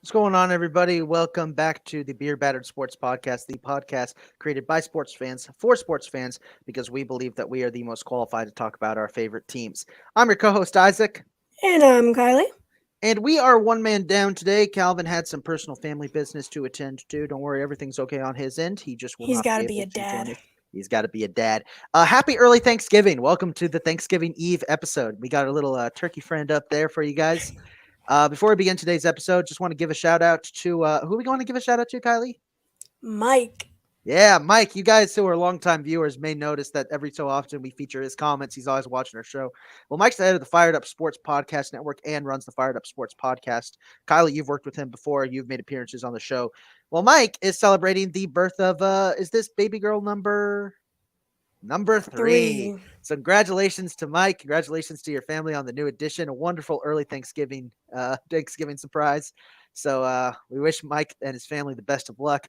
What's going on, everybody? Welcome back to the Beer Battered Sports Podcast, the podcast created by sports fans for sports fans because we believe that we are the most qualified to talk about our favorite teams. I'm your co host, Isaac, And I'm Kylie. and we are one man down today. Calvin had some personal family business to attend to. Don't worry, everything's okay on his end. He just will He's not got be to be able a to join dad. us. He's got to be a dad. Happy early Thanksgiving. Welcome to the Thanksgiving Eve episode. We got a little turkey friend up there for you guys. Before we begin today's episode, just want to give a shout out to who are we going to give a shout out to, Kylie? Mike. Yeah, Mike. You guys who are longtime viewers may notice that every so often we feature his comments. He's always watching our show. Well, Mike's the head of the Fired Up Sports Podcast Network and runs the Fired Up Sports Podcast. Kylie, you've worked with him before. You've made appearances on the show. Well, Mike is celebrating the birth of is this baby girl number three. 3. So congratulations to Mike. Congratulations to your family on the new addition. A wonderful early Thanksgiving surprise. So we wish Mike and his family the best of luck.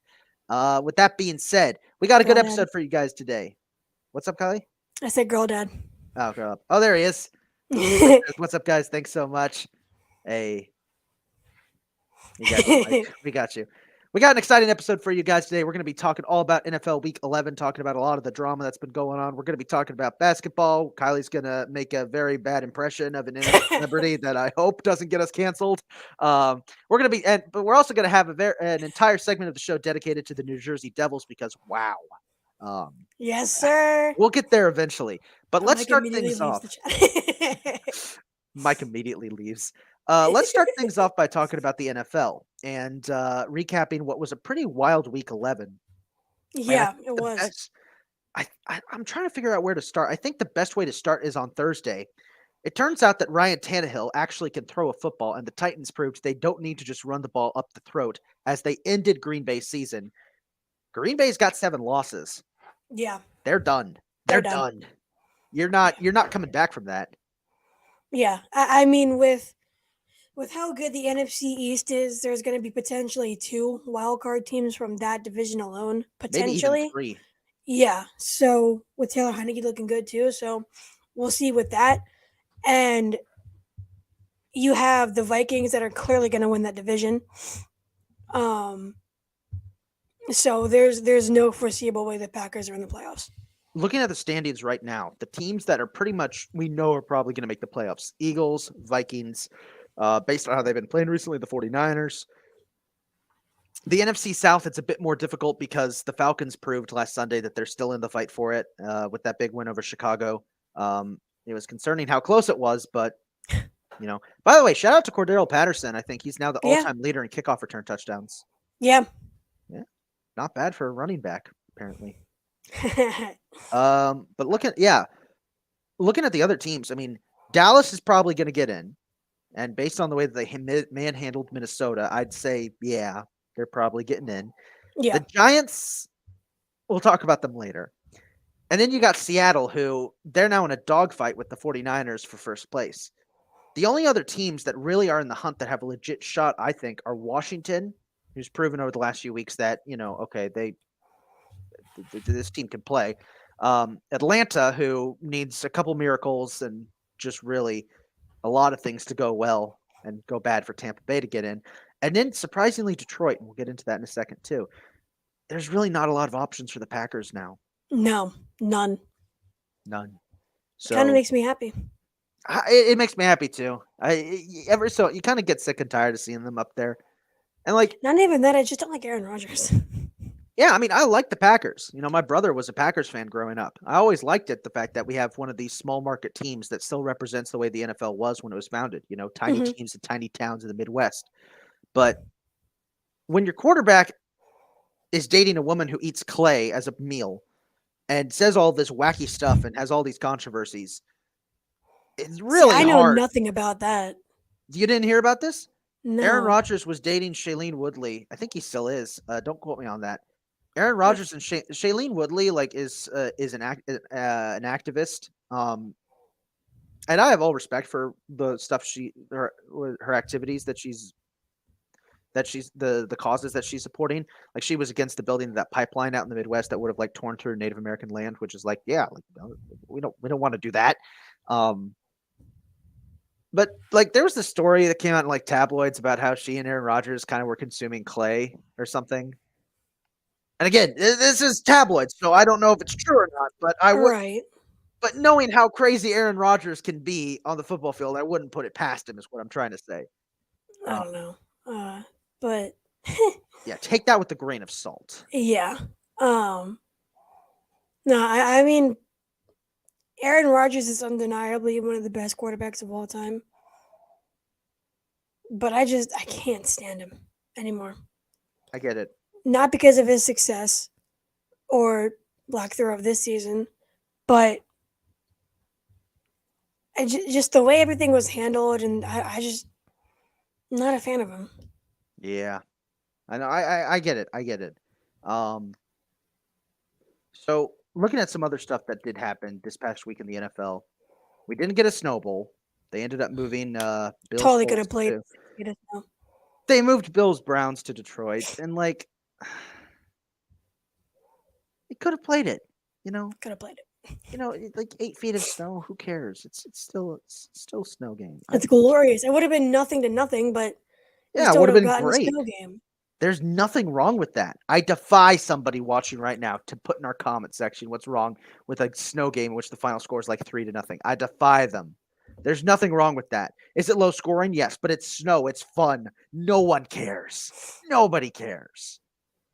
With that being said, we got a good Girl dad. episode for you guys today. What's up, Kylie? I said girl dad. Oh, girl up. Oh, there he is. What's up, guys? Thanks so much. Hey, we got you, Mike. We got you. We got an exciting episode for you guys today. We're going to be talking all about NFL Week 11, talking about a lot of the drama that's been going on. We're going to be talking about basketball. Kylie's going to make a very bad impression of an NFL celebrity that I hope doesn't get us canceled. We're going to be, but we're also going to have an entire segment of the show dedicated to the New Jersey Devils because wow, um, Yes, sir. we'll get there eventually. But let's Mike start immediately things leaves off. the chat. Mike immediately leaves. Let's start things off by talking about the NFL and recapping what was a pretty wild Week 11. And I Yeah, think it the was. best, I'm trying to figure out where to start. I think the best way to start is on Thursday. It turns out that Ryan Tannehill actually can throw a football, and the Titans proved they don't need to just run the ball up the throat as they ended Green Bay's season. Green Bay's got 7 losses. Yeah, They're done. they're They're done. done. You're not coming back from that. Yeah, I mean with how good the NFC East is, there's going to be potentially 2 wild card teams from that division alone. Maybe even Potentially. 3. Yeah. So with Taylor Heineke looking good too, so we'll see with that. And you have the Vikings that are clearly going to win that division. Um, so there's no foreseeable way the Packers are in the playoffs. Looking at the standings right now, the teams that are pretty much we know are probably going to make the playoffs: Eagles, Vikings, based on how they've been playing recently, the 49ers. The NFC South, it's a bit more difficult because the Falcons proved last Sunday that they're still in the fight for it with that big win over Chicago. It was concerning how close it was, but By the way, shout out to Cordero Patterson. I think he's now the Yeah, all-time leader in kickoff return touchdowns. yeah. Yeah, not bad for a running back, apparently. But looking at the other teams, I mean, Dallas is probably going to get in, and based on the way that they manhandled Minnesota, I'd say yeah, they're probably getting in. Yeah, The Giants, we'll talk about them later. And then you got Seattle, who they're now in a dogfight with the 49ers for first place. The only other teams that really are in the hunt that have a legit shot, I think, are Washington, who's proven over the last few weeks that, okay, this team can play. Atlanta, who needs a couple miracles and just really a lot of things to go well and go bad for Tampa Bay to get in. And then surprisingly, Detroit, and we'll get into that in a second too. There's really not a lot of options for the Packers now. no, none. None. Kind of So makes me happy. it makes me happy too. Ever so you kind of get sick and tired of seeing them up there. And like, Not even that. I just don't like Aaron Rodgers. yeah, I mean, I like the Packers. My brother was a Packers fan growing up. I always liked it, the fact that we have one of these small market teams that still represents the way the NFL was when it was founded, tiny Hmm. teams in tiny towns in the Midwest. But when your quarterback is dating a woman who eats clay as a meal and says all this wacky stuff and has all these controversies, it's See, really I know hard. nothing about that. You didn't hear about this? Aaron No. Rodgers was dating Shailene Woodley. I think he still is. Don't quote me on that. Aaron What? Rodgers and Shailene Woodley is an activist. And I have all respect for the stuff her activities that she's the causes that she's supporting. Like she was against the building of that pipeline out in the Midwest that would have like torn through Native American land, which is like, yeah, like we don't want to do that. Um, But like, there was the story that came out in like tabloids about how she and Aaron Rodgers kind of were consuming clay or something. And again, this is tabloids, so I don't know if it's true or not. But I would, Right. but knowing how crazy Aaron Rodgers can be on the football field, I wouldn't put it past him. Is what I'm trying to say. I Uh, don't know. But yeah, take that with a grain of salt. yeah. Um, no, I mean, Aaron Rodgers is undeniably one of the best quarterbacks of all time. But I can't stand him anymore. I get it. Not because of his success or lack thereof this season, but just the way everything was handled, and I just not a fan of him. Yeah, I know. I get it. I get it. Um, so looking at some other stuff that did happen this past week in the NFL, we didn't get a Snow Bowl. They ended up moving Bills Totally could Colts have played. to. You know, They moved Bills Browns to Detroit, and like, they could have played it. You know, could have played it. like 8 feet of snow. Who cares? It's still a snow game. It's glorious. It would have been nothing to nothing, but we Yeah, it still would would have have been gotten a great. snow game. There's nothing wrong with that. I defy somebody watching right now to put in our comment section what's wrong with a snow game in which the final score is like 3-0. I defy them. There's nothing wrong with that. Is it low scoring? Yes, but it's snow. It's fun. No one cares. Nobody cares.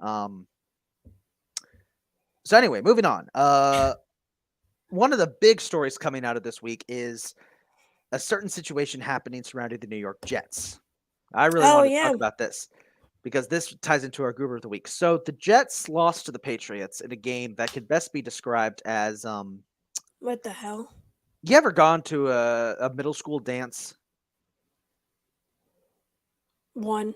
Um. So anyway, moving on. One of the big stories coming out of this week is a certain situation happening surrounding the New York Jets. I really Oh want to yeah, talk about this because this ties into our Goober of the Week. So the Jets lost to the Patriots in a game that could best be described as what the hell? you ever gone to a middle school dance? One.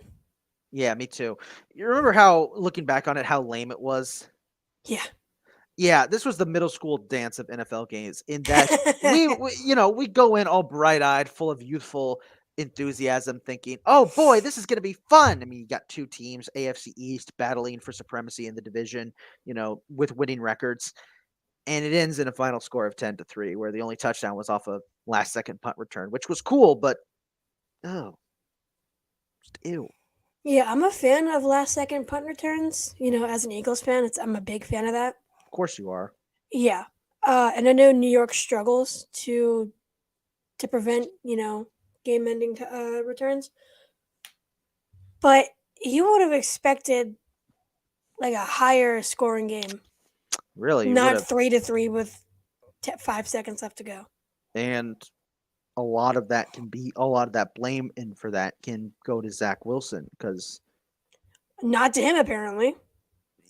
Yeah, me too. You remember how, looking back on it, how lame it was? Yeah. Yeah, this was the middle school dance of NFL games in that we go in all bright-eyed, full of youthful enthusiasm, thinking, "Oh boy, this is going to be fun." I mean, you got two teams, AFC East, battling for supremacy in the division, with winning records, and it ends in a final score of 10-3, where the only touchdown was off a last-second punt return, which was cool, but oh, just ew. Yeah, I'm a fan of last second punt returns. As an Eagles fan, I'm a big fan of that. Of course you are. Yeah. And I know New York struggles to prevent, game ending returns. But you would have expected like a higher scoring game, Really, you would not have, 3-3 with 5 seconds left to go. and a lot of that blame and for that can go to Zach Wilson because. Not to him, apparently.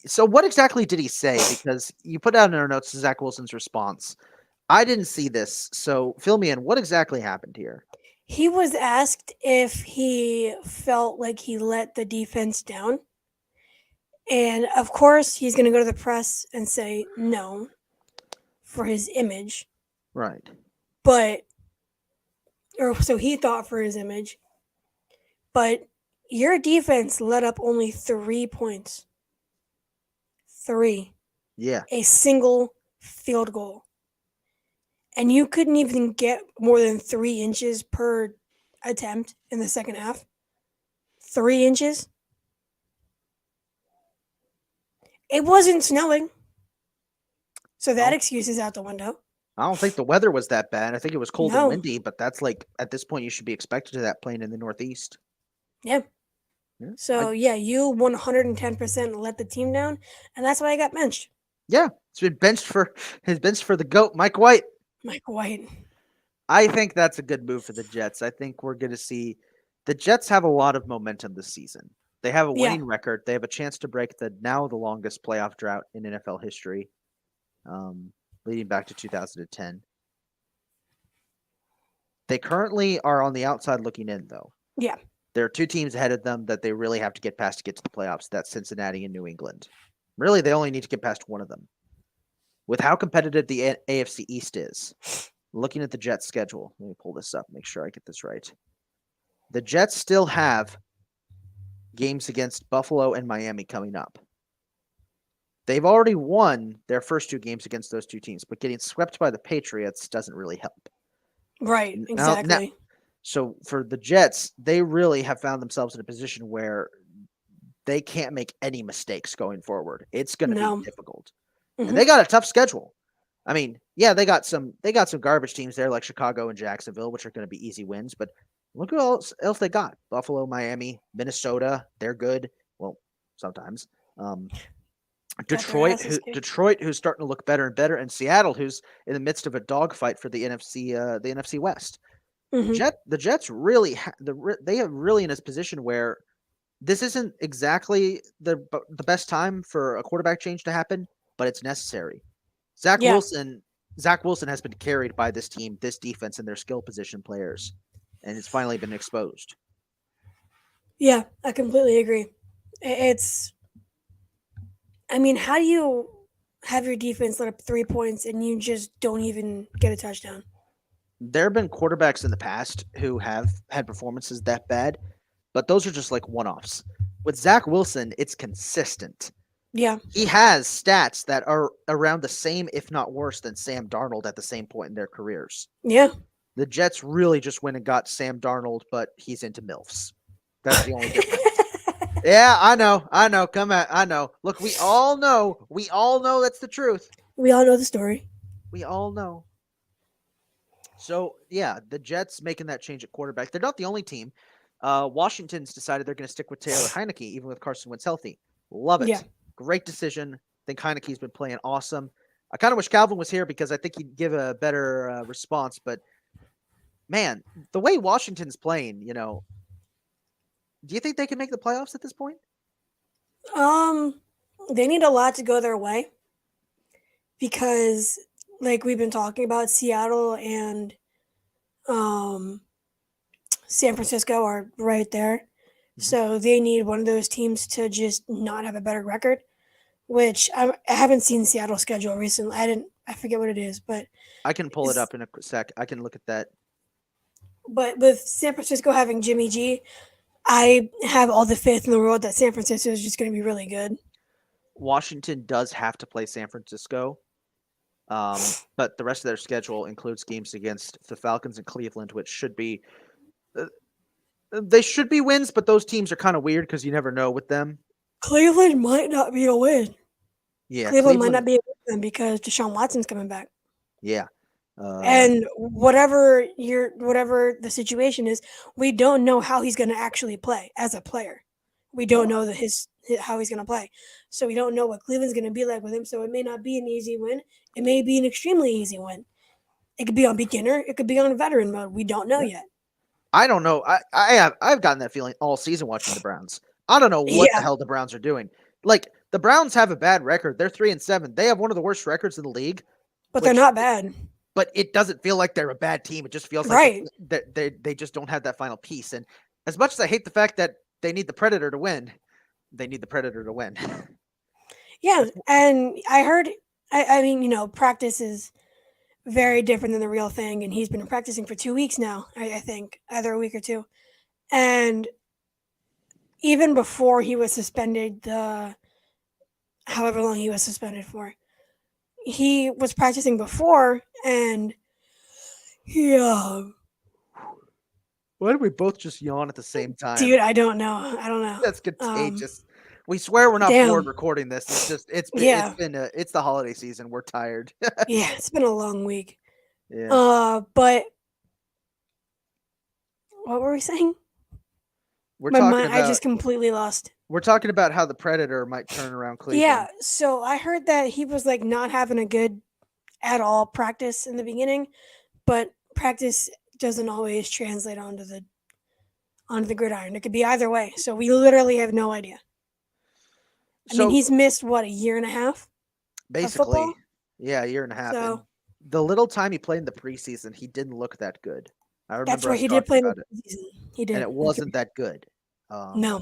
So what exactly did he say? Because you put out in our notes Zach Wilson's response. I didn't see this, so fill me in. What exactly happened here? He was asked if he felt like he let the defense down. And of course, he's going to go to the press and say no for his image. Right. Or so he thought for his image. But your defense let up only 3 points. 3. Yeah. A single field goal. And you couldn't even get more than 3 inches per attempt in the second half. 3 inches. It wasn't snowing. So that excuse is out the window. I don't think the weather was that bad. I think it was cold No. and windy, but that's like at this point you should be expected to that playing in the Northeast. Yeah. So you 110% let the team down, and that's why I got benched. Yeah, it's been benched for the GOAT, Mike White. Mike White. I think that's a good move for the Jets. I think we're going to see the Jets have a lot of momentum this season. They have a winning record. They have a chance to break the longest playoff drought in NFL history, leading back to 2010. They currently are on the outside looking in, though. Yeah. There are 2 teams ahead of them that they really have to get past to get to the playoffs. That's Cincinnati and New England. Really, they only need to get past one of them. With how competitive the AFC East is, looking at the Jets' schedule, let me pull this up, make sure I get this right. The Jets still have games against Buffalo and Miami coming up. They've already won their first 2 games against those 2 teams, but getting swept by the Patriots doesn't really help. Right, exactly. So for the Jets, they really have found themselves in a position where they can't make any mistakes going forward. It's going to be No. difficult. And Hmm. they got a tough schedule. I mean, yeah, they got some garbage teams there like Chicago and Jacksonville, which are going to be easy wins, but look who else they got. Buffalo, Miami, Minnesota, they're good. Well, sometimes. Um, Got their asses kicked. Detroit, who's starting to look better and better, and Seattle, who's in the midst of a dogfight for the NFC West. Hmm. The Jets really they have really in this position where this isn't exactly the best time for a quarterback change to happen, but it's necessary. Zach Yeah. Wilson Zach Wilson has been carried by this team, this defense, and their skill position players, and it's finally been exposed. Yeah. I completely agree. It's. I mean, how do you have your defense let up 3 points and you just don't even get a touchdown? There have been quarterbacks in the past who have had performances that bad, but those are just like one offs. With Zach Wilson, it's consistent. Yeah. He has stats that are around the same, if not worse, than Sam Darnold at the same point in their careers. Yeah. The Jets really just went and got Sam Darnold, but he's into MILFs. That's the only difference. Yeah, I know. Come on, I know. Look, we all know that's the truth. We all know the story. We all know. So yeah, the Jets making that change at quarterback. They're not the only team. Washington's decided they're going to stick with Taylor Heineke, even with Carson Wentz healthy. Love Yeah. it. Great decision. I think Heineke's been playing awesome. I kind of wish Calvin was here because I think he'd give a better response. But man, the way Washington's playing, do you think they can make the playoffs at this point? Um, they need a lot to go their way because, like we've been talking about, Seattle and um San Francisco are right there. Mhm. So they need one of those teams to just not have a better record, which I haven't seen Seattle's schedule recently. I forget what it is, but I can pull it it's up in a sec. I can look at that. but with San Francisco having Jimmy G, I have all the faith in the world that San Francisco is just going to be really good. Washington does have to play San Francisco, but the rest of their schedule includes games against the Falcons and Cleveland, which uh, they should be wins, but those teams are kind of weird because you never know with them. Cleveland might not be a win. Yeah, Cleveland might Cleveland. not be able to win because Deshaun Watson's coming back. Yeah, uh, And whatever the situation is, we don't know how he's going to actually play as a player. We don't know how he's going to play. So we don't know what Cleveland's going to be like with him. So it may not be an easy win. It may be an extremely easy win. It could be on beginner. It could be on veteran mode. We don't know yeah. yet. I don't know. I've gotten that feeling all season watching the Browns. I don't know what the Yeah, hell the Browns are doing. Like the Browns have a bad record. They're 3-7. They have one of the worst records in the league. but they're Which not bad. but it doesn't feel like they're a bad team. It just feels like Right. they just don't have that final piece. And as much as I hate the fact that they need the Predator to win, they need the Predator to win. Yeah. And I heard, I mean, practice is very different than the real thing. And he's been practicing for 2 weeks now, I think, either a week or two. And even before he was suspended, the however long he was suspended for, he was practicing before, and he, Why did we both just yawn at the same time? dude, I don't know, I don't know. That's Um, contagious. We swear we're not bored damn, recording this. It's just yeah, it's the holiday season. We're tired. yeah, it's been a long week. Yeah. But what were we saying? We're My talking mind, I about just completely lost. we're talking about how the Predator might turn around Yeah, Cleveland. so I heard that he was like not having a good at all practice in the beginning, but practice doesn't always translate onto the gridiron. It could be either way. So we literally have no idea. I mean, So he's missed what, a year and a half of basically, football. yeah, a year and a half. And So the little time he played in the preseason, he didn't look that good. I that's remember right. us He did talking play in the about it, season. He and did. it wasn't that good. Um, No.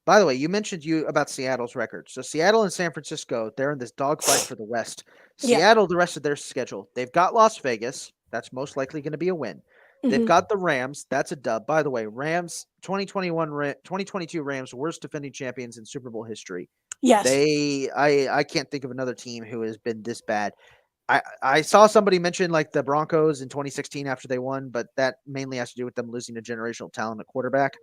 by the way, you mentioned about Seattle's record. So Seattle and San Francisco, they're in this dogfight for the West. Yeah. Seattle, the rest of their schedule, they've got Las Vegas. That's most likely going to be a win. They've Hmm. got the Rams. That's a dub. By the way, Rams 2022 Rams, worst defending champions in Super Bowl history. Yes. I can't think of another team who has been this bad. I saw somebody mention like the Broncos in 2016 after they won, but that mainly has to do with them losing a generational talent at quarterback.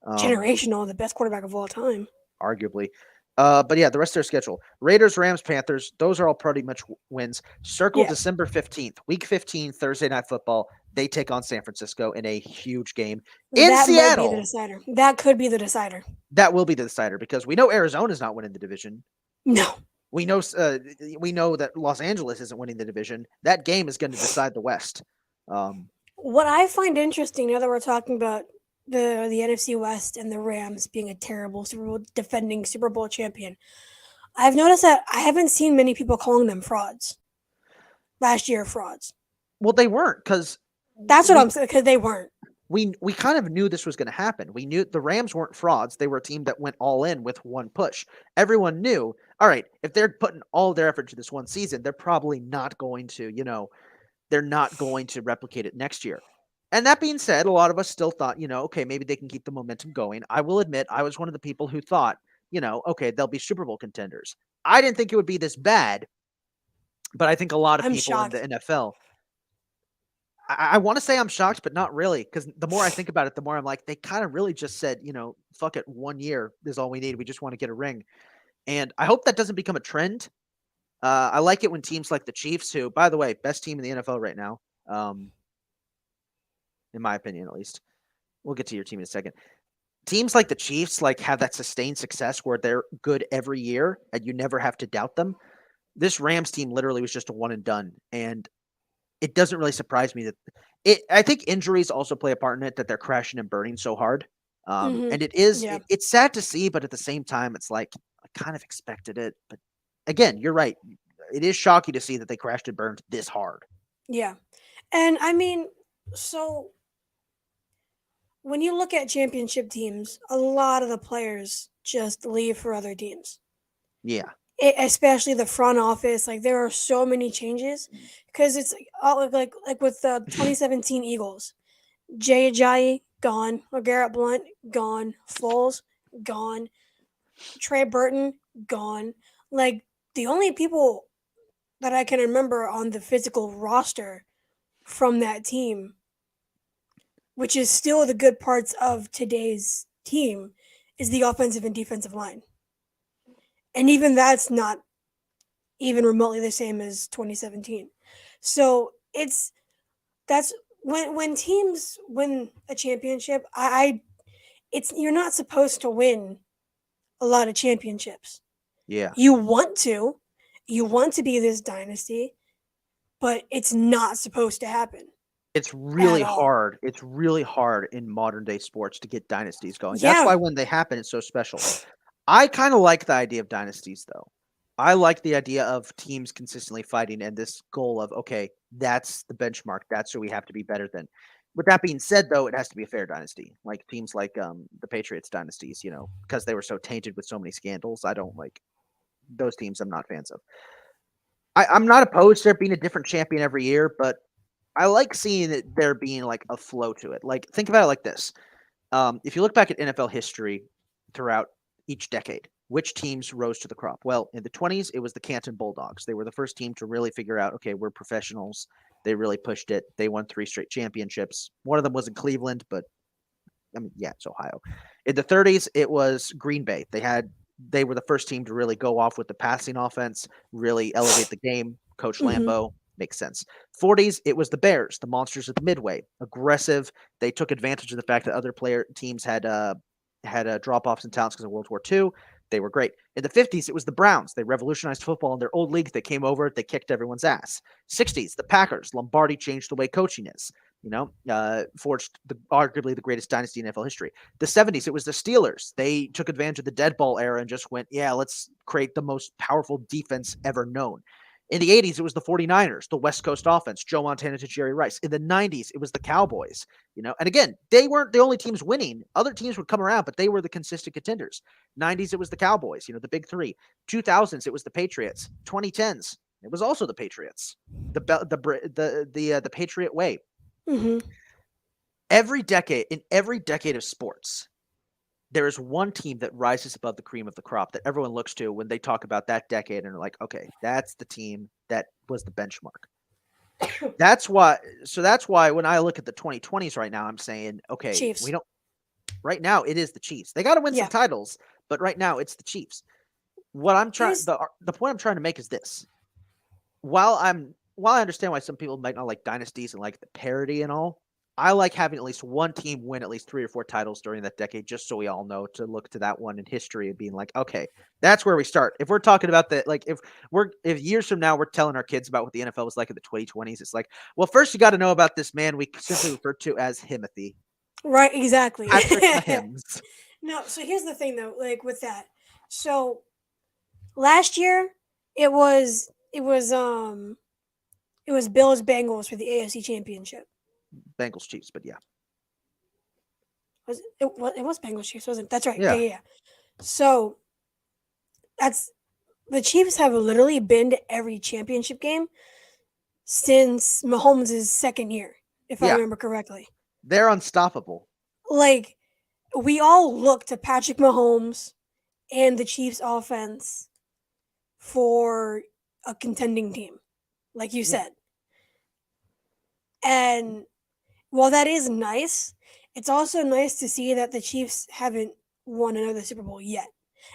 Um, Generational, the best quarterback of all time. arguably. But yeah, the rest of their schedule: Raiders, Rams, Panthers. Those are all pretty much wins. Circle Yeah, December 15th, Week 15, Thursday Night Football. They take on San Francisco in a huge game in that might be the Seattle. decider. That could be the decider. That will be the decider because we know Arizona's not winning the division. No. We know that Los Angeles isn't winning the division. That game is going to decide the West. Um, What I find interesting now that we're talking about the NFC West and the Rams being a terrible defending Super Bowl champion, I've noticed that I haven't seen many people calling them frauds. Last year, frauds. well, they weren't because That's what we I'm saying because they weren't. we kind of knew this was going to happen. We knew the Rams weren't frauds. They were a team that went all in with one push. Everyone knew, all right, if they're putting all their effort to this one season, they're probably not going to, they're not going to replicate it next year. And that being said, a lot of us still thought, okay, maybe they can keep the momentum going. I will admit, I was one of the people who thought, okay, they'll be Super Bowl contenders. I didn't think it would be this bad, but I think a lot of I'm people in shocked. the NFL, I want to say I'm shocked, but not really, because the more I think about it, the more I'm like, they kind of really just said, fuck it, 1 year is all we need. We just want to get a ring. And I hope that doesn't become a trend. I like it when teams like the Chiefs, who, by the way, best team in the NFL right now, in my opinion, at least. We'll get to your team in a second. Teams like the Chiefs have that sustained success where they're good every year and you never have to doubt them. This Rams team literally was just a one and done, and it doesn't really surprise me that I think injuries also play a part in it, that they're crashing and burning so hard. Hmm. And Yeah, it's sad to see, but at the same time, it's like I kind of expected it. But again, you're right. It is shocking to see that they crashed and burned this hard. yeah. And I mean, so when you look at championship teams, a lot of the players just leave for other teams. Yeah. Especially the front office, like there are so many changes because it's all like with the 2017 Eagles, Jay Ajayi gone, Garrett Blunt gone, Foles gone, Trey Burton gone. Like the only people that I can remember on the physical roster from that team, which is still the good parts of today's team, is the offensive and defensive line. And even that's not even remotely the same as 2017. So that's when teams win a championship, I it's you're not supposed to win a lot of championships. Yeah. You want to, you want to be this dynasty, but it's not supposed to happen It's at really all. hard. It's really hard in modern day sports to get dynasties going. That's Yeah, why when they happen, it's so special. I kind of like the idea of dynasties, though. I like the idea of teams consistently fighting and this goal of, okay, that's the benchmark. That's who we have to be better than. With that being said, though, it has to be a fair dynasty. Like teams like the Patriots dynasties, because they were so tainted with so many scandals. I don't like those teams. I'm not fans of. I'm not opposed to there being a different champion every year, but I like seeing it there being like a flow to it. Like think about it like this: if you look back at NFL history throughout each decade, which teams rose to the crop? Well, in the 20s, it was the Canton Bulldogs. They were the first team to really figure out, okay, we're professionals. They really pushed it. They won 3 straight championships. One of them was in Cleveland, but I mean, yeah, it's Ohio. In the 30s, it was Green Bay. They were the first team to really go off with the passing offense, really elevate the game. Coach hmm, Lambeau makes sense. 40s, it was the Bears, the monsters of the Midway, aggressive. They took advantage of the fact that other player teams had drop offs in talents because of World War II. They were great. In the 50s, it was the Browns. They revolutionized football in their old league. They came over, they kicked everyone's ass. 60s, the Packers. Lombardi changed the way coaching is. Forged arguably the greatest dynasty in NFL history. The 70s, it was the Steelers. They took advantage of the dead ball era and just went, yeah, let's create the most powerful defense ever known. In the 80s, it was the 49ers, the West Coast offense, Joe Montana to Jerry Rice. In the 90s, it was the Cowboys, and again, they weren't the only teams winning. Other teams would come around, but they were the consistent contenders. 90s, it was the Cowboys, the big three. 2000s, it was the Patriots. 2010s, it was also the Patriots. The Patriot way. hmm, Every decade of sports, there is one team that rises above the cream of the crop that everyone looks to when they talk about that decade and are like, okay, that's the team that was the benchmark. That's why when I look at the 2020s right now, I'm saying, okay, we Chiefs. don't right now it is the Chiefs. They got to win some Yeah. titles, but right now it's the Chiefs. What I'm trying Here's the point I'm trying to make is this. While I understand why some people might not like dynasties and like the parity and all, I like having at least one team win at least 3 or 4 titles during that decade just so we all know to look to that one in history and being like, okay, that's where we start. If we're talking about the like if years from now we're telling our kids about what the NFL was like in the 2020s, it's like, well, first you got to know about this man we simply refer to as Himothy, right, exactly. Patrick Mahomes. No, so here's the thing though, like with that. So last year it was Bills Bengals for the AFC Championship. Bengals Chiefs, but yeah. It was Bengals Chiefs, wasn't it? That's right. Yeah, Yeah. yeah, yeah. So that's the Chiefs have literally been to every championship game since Mahomes' second year, if I Yeah. remember correctly. They're unstoppable. Like we all look to Patrick Mahomes and the Chiefs offense for a contending team, like you Yeah. said. And while that is nice, it's also nice to see that the Chiefs haven't won another Super Bowl yet.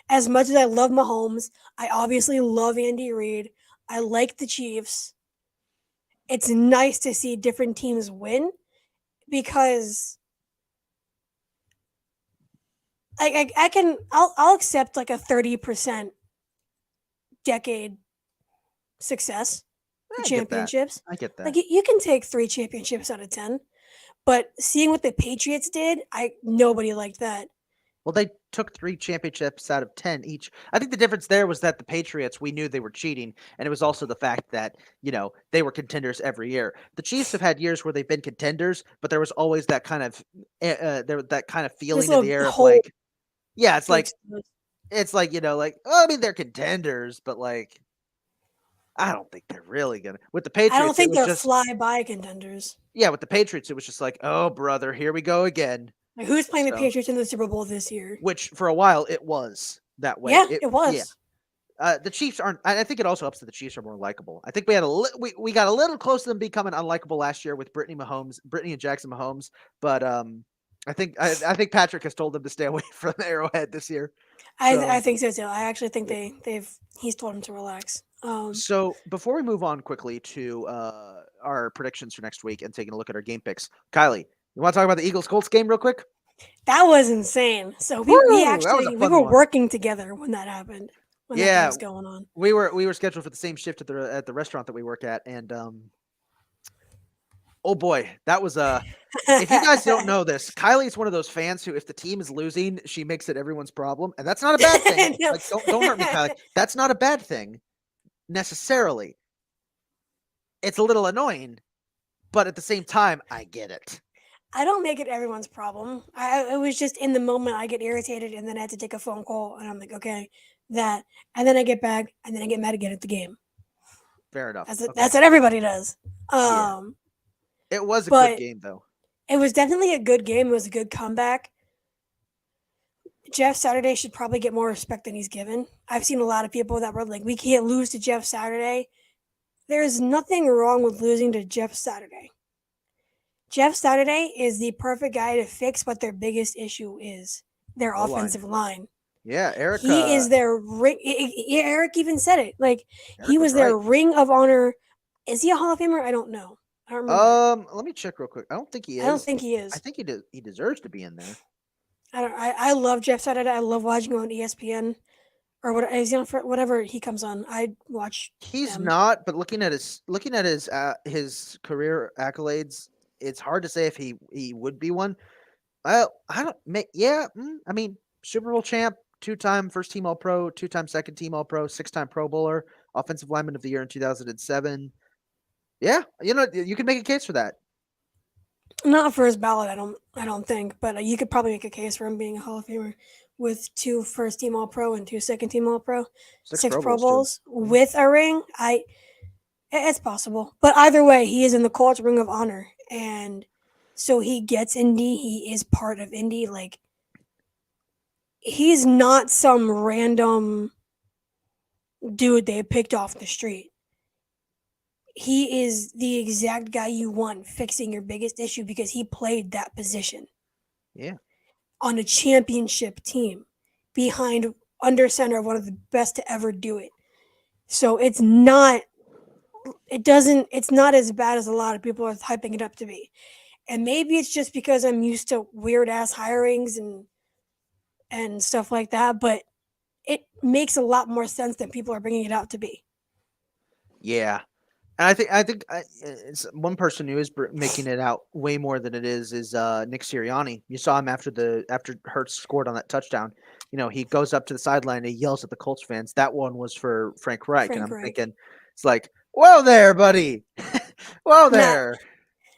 As much as I love Mahomes, I obviously love Andy Reid. I like the Chiefs. It's nice to see different teams win because I'll accept like a 30% decade success for I get that. championships. I get Like that. you can take 3 championships out of 10, but seeing what the Patriots did, nobody liked that. Well, they took 3 championships out of 10 each. I think the difference there was that the Patriots, we knew they were cheating, and it was also the fact that, they were contenders every year. The Chiefs have had years where they've been contenders, but there was always that kind of that kind of This feeling in the little air of hole like, yeah, it's to like expose. oh, I mean they're contenders, but like I don't think they're really gonna. With the I don't Patriots, it think was they're just fly-by contenders. yeah, with the Patriots, it was just like, oh brother, here we go again. Like, who's playing the So, Patriots in the Super Bowl this year? which for a while it was that way. Yeah, it Yeah. was. The Chiefs aren't. I think it also helps that the Chiefs are more likable. I think we got a little close to them becoming unlikable last year with Brittany and Jackson Mahomes. But I think Patrick has told them to stay away from Arrowhead this year. I So think so too. I actually think he's told him to relax. so before we move on quickly to our predictions for next week and taking a look at our game picks, Kylie, you want to talk about the Eagles Colts game real quick? That was insane. So we Woo! That was a actually we fun were one. working together when that happened. When that game Yeah, was going on. we were scheduled for the same shift at the restaurant that we work at, and oh boy, that was if you guys don't know this, Kylie's one of those fans who, if the team is losing, she makes it everyone's problem, and that's not a bad thing. No. Like, don't hurt me, Kylie. That's not a bad thing necessarily. It's a little annoying, but at the same time, I get it. I don't make it everyone's problem. It was just in the moment I get irritated and then I had to take a phone call and I'm like, okay, that, and then I get back and then I get mad again at the game. Fair enough. That's Okay. that's what everybody does. Yeah. It was a good But game, though. it was definitely a good game. It was a good comeback. Jeff Saturday should probably get more respect than he's given. I've seen a lot of people that were like, we can't lose to Jeff Saturday. There's nothing wrong with losing to Jeff Saturday. Jeff Saturday is the perfect guy to fix what their biggest issue is, their O-line. offensive line. Yeah, Eric. He is their ring. Eric even said it. Like Eric he was their right. ring of honor. Is he a Hall of Famer? I don't know. I don't remember. Let me check real quick. I don't think he is. I don't think he is. I think he deserves to be in there. I love Jeff Saturday. I love watching him on ESPN or what is he on for whatever he comes on. I watch. He's him. not, but looking at his career accolades, it's hard to say if he would be one. Well, I don't. Yeah, I mean, Super Bowl champ, 2-time first team All Pro, 2-time second team All Pro, 6-time Pro Bowler, offensive lineman of the year in 2007. Yeah, you can make a case for that. Not for his ballot, I don't think, but you could probably make a case for him being a Hall of Famer with 2 first team All Pro and 2 second team All Pro, 6 Pro Bowls with a ring. It's possible, but either way, he is in the Colts Ring of Honor, and so he gets Indy. He is part of Indy. Like he's not some random dude they picked off the street. He is the exact guy you want fixing your biggest issue because he played that position Yeah. on a championship team behind under center of one of the best to ever do it. So it's not as bad as a lot of people are hyping it up to be. And maybe it's just because I'm used to weird ass hirings and stuff like that, but it makes a lot more sense than people are bringing it out to be. Yeah. And I think it's one person who is making it out way more than it is Nick Sirianni. You saw him after Hurts scored on that touchdown. He goes up to the sideline and he yells at the Colts fans. That one was for Frank Reich, and Frank I'm Reich. thinking, it's like, whoa there, buddy, whoa there.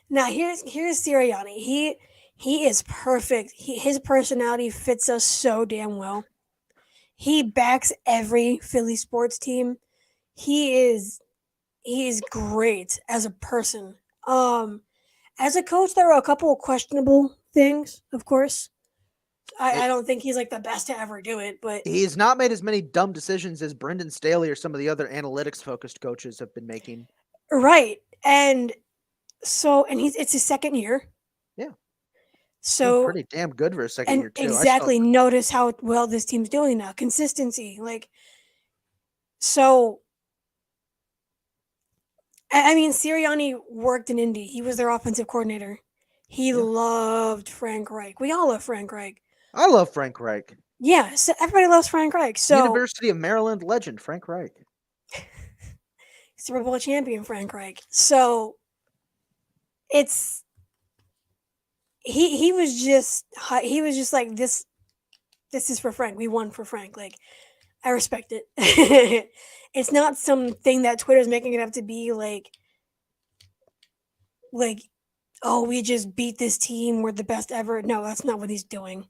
Now here's Sirianni. He is perfect. His personality fits us so damn well. He backs every Philly sports team. He is great as a person. As a coach, there are a couple of questionable things, of course. I don't think he's like the best to ever do it, but He's not made as many dumb decisions as Brendan Staley or some of the other analytics focused coaches have been making. right. And so and it's his second year. Yeah. Doing So pretty damn good for a second and year too. exactly notice how well this team's doing now. Consistency. Like so I mean Sirianni worked in Indy. He was their offensive coordinator. He Yeah. loved Frank Reich. We all love Frank Reich. I love Frank Reich. Yeah, so everybody loves Frank Reich. So University of Maryland legend Frank Reich. Super Bowl champion Frank Reich. So it's he was just like this is for Frank. We won for Frank. Like I respect it. It's not something that Twitter's making it up to be like oh we just beat this team, we're the best ever. No, that's not what he's doing.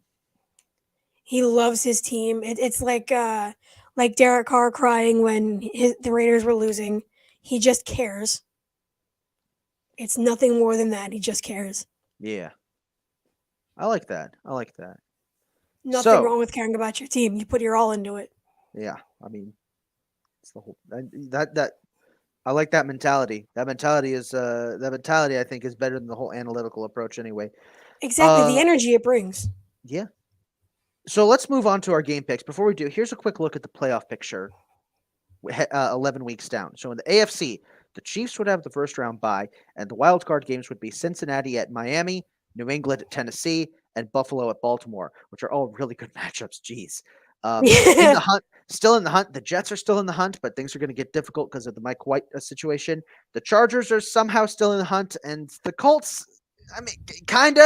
He loves his team. It's like Derek Carr crying when the Raiders were losing. He just cares. It's nothing more than that. He just cares. Yeah. I like that. I like that. Nothing So, wrong with caring about your team. You put your all into it. yeah, I mean, it's the whole that I like that mentality. That mentality I think is better than the whole analytical approach anyway. Exactly, the energy it brings. Yeah. So let's move on to our game picks. Before we do, here's a quick look at the playoff picture. 11 weeks down. So in the AFC, the Chiefs would have the first round bye, and the wild card games would be Cincinnati at Miami, New England at Tennessee, and Buffalo at Baltimore, which are all really good matchups. Jeez. In the hunt, still in the hunt. The Jets are still in the hunt, but things are going to get difficult because of the Mike White situation. The Chargers are somehow still in the hunt, and the Colts, I mean, kind of.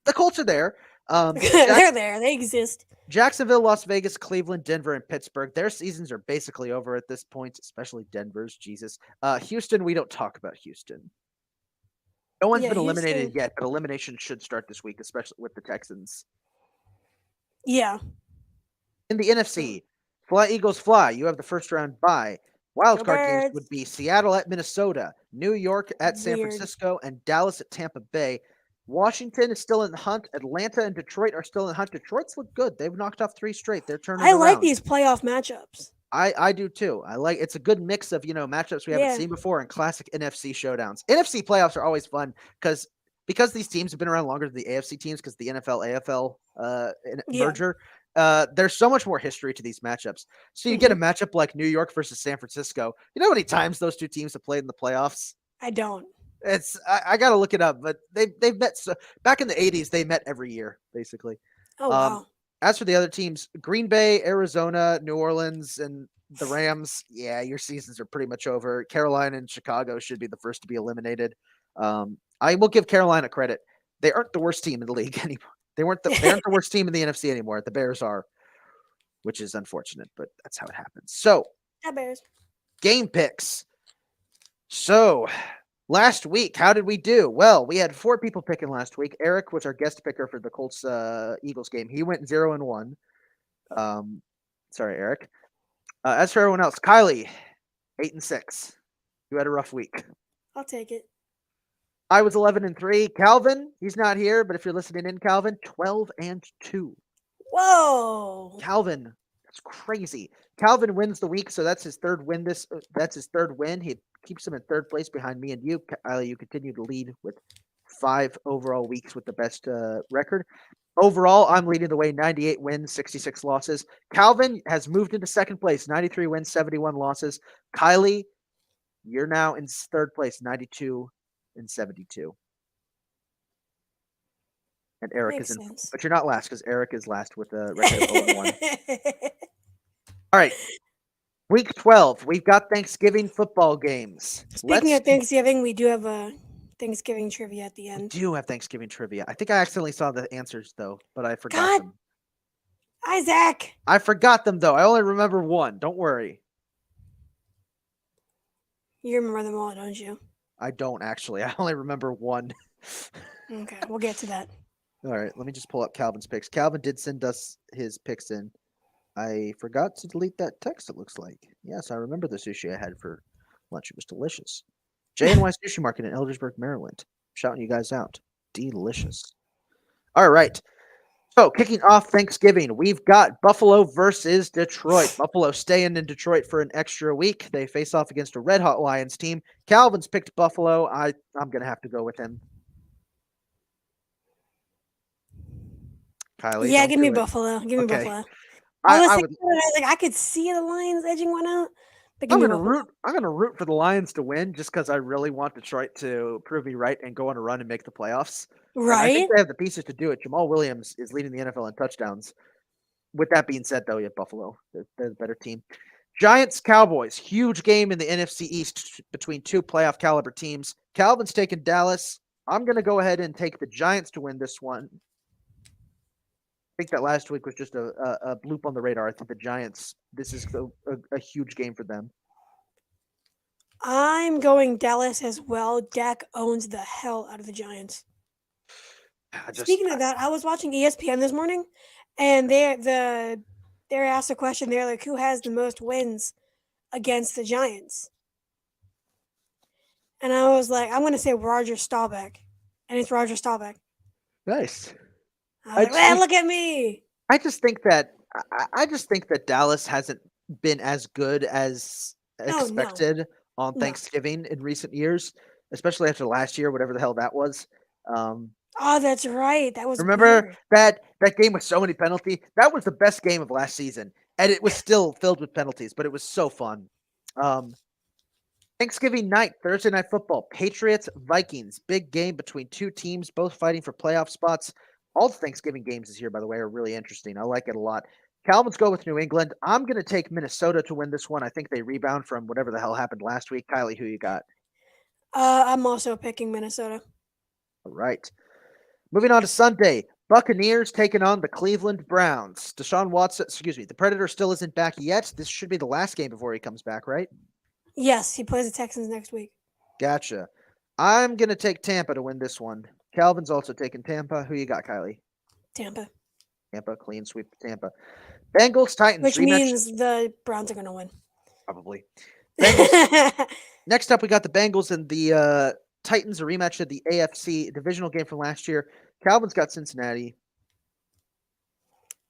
The Colts are there. They're there. They exist. Jacksonville, Las Vegas, Cleveland, Denver, and Pittsburgh. Their seasons are basically over at this point, especially Denver's. Jesus. Houston, we don't talk about Houston. No one's been eliminated Houston. yet, but elimination should start this week, especially with the Texans. Yeah. In the NFC, Fly Eagles Fly. You have the first round bye. Wild Go card games Birds. would be Seattle at Minnesota, New York at San Weird. Francisco, and Dallas at Tampa Bay. Washington is still in the hunt. Atlanta and Detroit are still in the hunt. Detroit's look good. They've knocked off 3 straight. They're turning I around. like these playoff matchups. I do too. I like it's a good mix of matchups we haven't seen before and classic NFC showdowns. NFC playoffs are always fun because these teams have been around longer than the AFC teams because the NFL AFL merger. There's so much more history to these matchups. So you get a matchup like New York versus San Francisco. You know how many times those two teams have played in the playoffs? I don't. It's I got to look it up, but they've met back in the 80s. They met every year basically. Oh wow. As for the other teams, Green Bay, Arizona, New Orleans, and the Rams, yeah, your seasons are pretty much over. Carolina and Chicago should be the first to be eliminated. I will give Carolina credit. They aren't the worst team in the league anymore. They aren't the worst team in the NFC anymore. The Bears are, which is unfortunate, but that's how it happens. So, Bears. Game picks. So, last week, how did we do? Well, we had 4 people picking last week. Eric was our guest picker for the Colts Eagles game. He went 0-1. Sorry, Eric. As for everyone else, Kylie, 8-6. You had a rough week. I'll take it. I was 11-3. Calvin, he's not here, but if you're listening in, Calvin, 12-2. Whoa. Calvin, that's crazy. Calvin wins the week, so that's his third win. That's his third win. He keeps him in third place behind me and you. You continue to lead with 5 overall weeks with the best record. Overall, I'm leading the way, 98 wins, 66 losses. Calvin has moved into second place, 93 wins, 71 losses. Kylie, you're now in third place, 92 and 72. And Eric Makes is in, sense. but you're not last because Eric is last with a record of 0-1. All right. Week 12, we've got Thanksgiving football games. Speaking of Thanksgiving, we do have a Thanksgiving trivia at the We end. do have Thanksgiving trivia. I think I accidentally saw the answers though, but I forgot God, them. Isaac. I forgot them though. I only remember one. Don't worry. You remember them all, don't you? I don't actually. I only remember one. Okay, we'll get to that. All right, let me just pull up Calvin's picks. Calvin did send us his picks in. I forgot to delete that text, it looks like. Yes, I remember the sushi I had for lunch. It was delicious. J&Y Sushi Market in Eldersburg, Maryland. Shouting you guys out. Delicious. All right. So, kicking off Thanksgiving, we've got Buffalo versus Detroit. Buffalo staying in Detroit for an extra week. They face off against a Red Hot Lions team. Calvin's picked Buffalo. I'm going to have to go with him. Kylie, Yeah, don't give me do it. Buffalo. Give me Okay. Buffalo. I I was would. like, I could see the Lions edging one out, but give I'm me gonna Buffalo. root. I'm gonna root for the Lions to win, just because I really want Detroit to prove me right and go on a run and make the playoffs. And I think Right? they have the pieces to do it. Jamal Williams is leading the NFL in touchdowns. With that being said, though, yeah, Buffalo, they're the better team. Giants Cowboys, huge game in the NFC East between two playoff caliber teams. Calvin's taking Dallas. I'm gonna go ahead and take the Giants to win this one. I think that last week was just a bloop on the radar. I think the Giants, this is a huge game for them. I'm going Dallas as well. Dak owns the hell out of the Giants. Speaking of that, I was watching ESPN this morning, and they're asked a question. They're like, "Who has the most wins against the Giants?" And I was like, "I'm going to say Roger Staubach," and it's Roger Staubach. Nice. I was like, "Man, look at me!" I just think that I just think that Dallas hasn't been as good as Oh no, expected on no. Thanksgiving in recent years, especially after last year, whatever the hell that was. Oh, that's right. That was Remember weird. that game with so many penalties? That was the best game of last season, and it was still filled with penalties, but it was so fun. Thanksgiving night, Thursday night football, Patriots, Vikings, big game between two teams, both fighting for playoff spots. All the Thanksgiving games this year, by the way, are really interesting. I like it a lot. Calvin's go with New England. I'm going to take Minnesota to win this one. I think they rebound from whatever the hell happened last week. Kylie, who you got? I'm also picking Minnesota. All right. Moving on to Sunday, Buccaneers taking on the Cleveland Browns. Deshaun Watson, the Predator still isn't back yet. This should be the last game before he comes back, right? Yes, he plays the Texans next week. Gotcha. I'm going to take Tampa to win this one. Calvin's also taking Tampa. Who you got, Kylie? Tampa. Tampa, clean sweep Tampa. Bengals, Titans. Which rematch. means the Browns are going to win. Probably. Bengals. Next up, we got the Bengals and the Titans, a rematch of the AFC divisional game from last year. Calvin's got Cincinnati.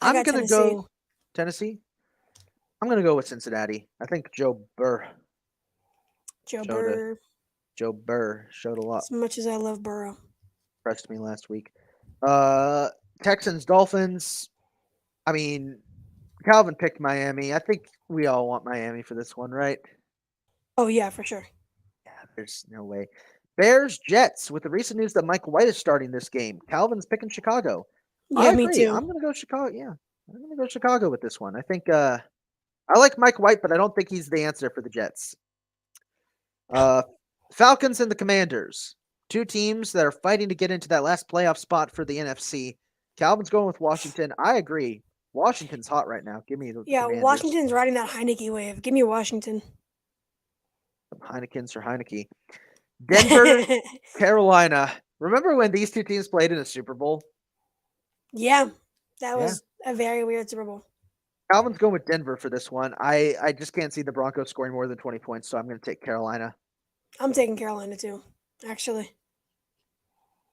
I'm going to go Tennessee. I'm going to go with Cincinnati. I think Joe Burr showed a lot. As much as I love Burrow. Impressed me last week. Texans, Dolphins. I mean, Calvin picked Miami. I think we all want Miami for this one, right? Oh, yeah, for sure. Yeah, there's no way. Bears, Jets. With the recent news that Mike White is starting this game, Calvin's picking Chicago. Yeah, I me agree. too. I'm going to go Chicago. Yeah, I'm going to go Chicago with this one. I think I like Mike White, but I don't think he's the answer for the Jets. Falcons and the Commanders. Two teams that are fighting to get into that last playoff spot for the NFC. Calvin's going with Washington. I agree. Washington's hot right now. Give me the Commanders. Washington's riding that Heineke wave. Give me Washington. Some Heinekens or Heineke. Denver, Carolina. Remember when these two teams played in a Super Bowl? Yeah, that was a very weird Super Bowl. Calvin's going with Denver for this one. I just can't see the Broncos scoring more than 20 points, so I'm going to take Carolina. I'm taking Carolina too, actually.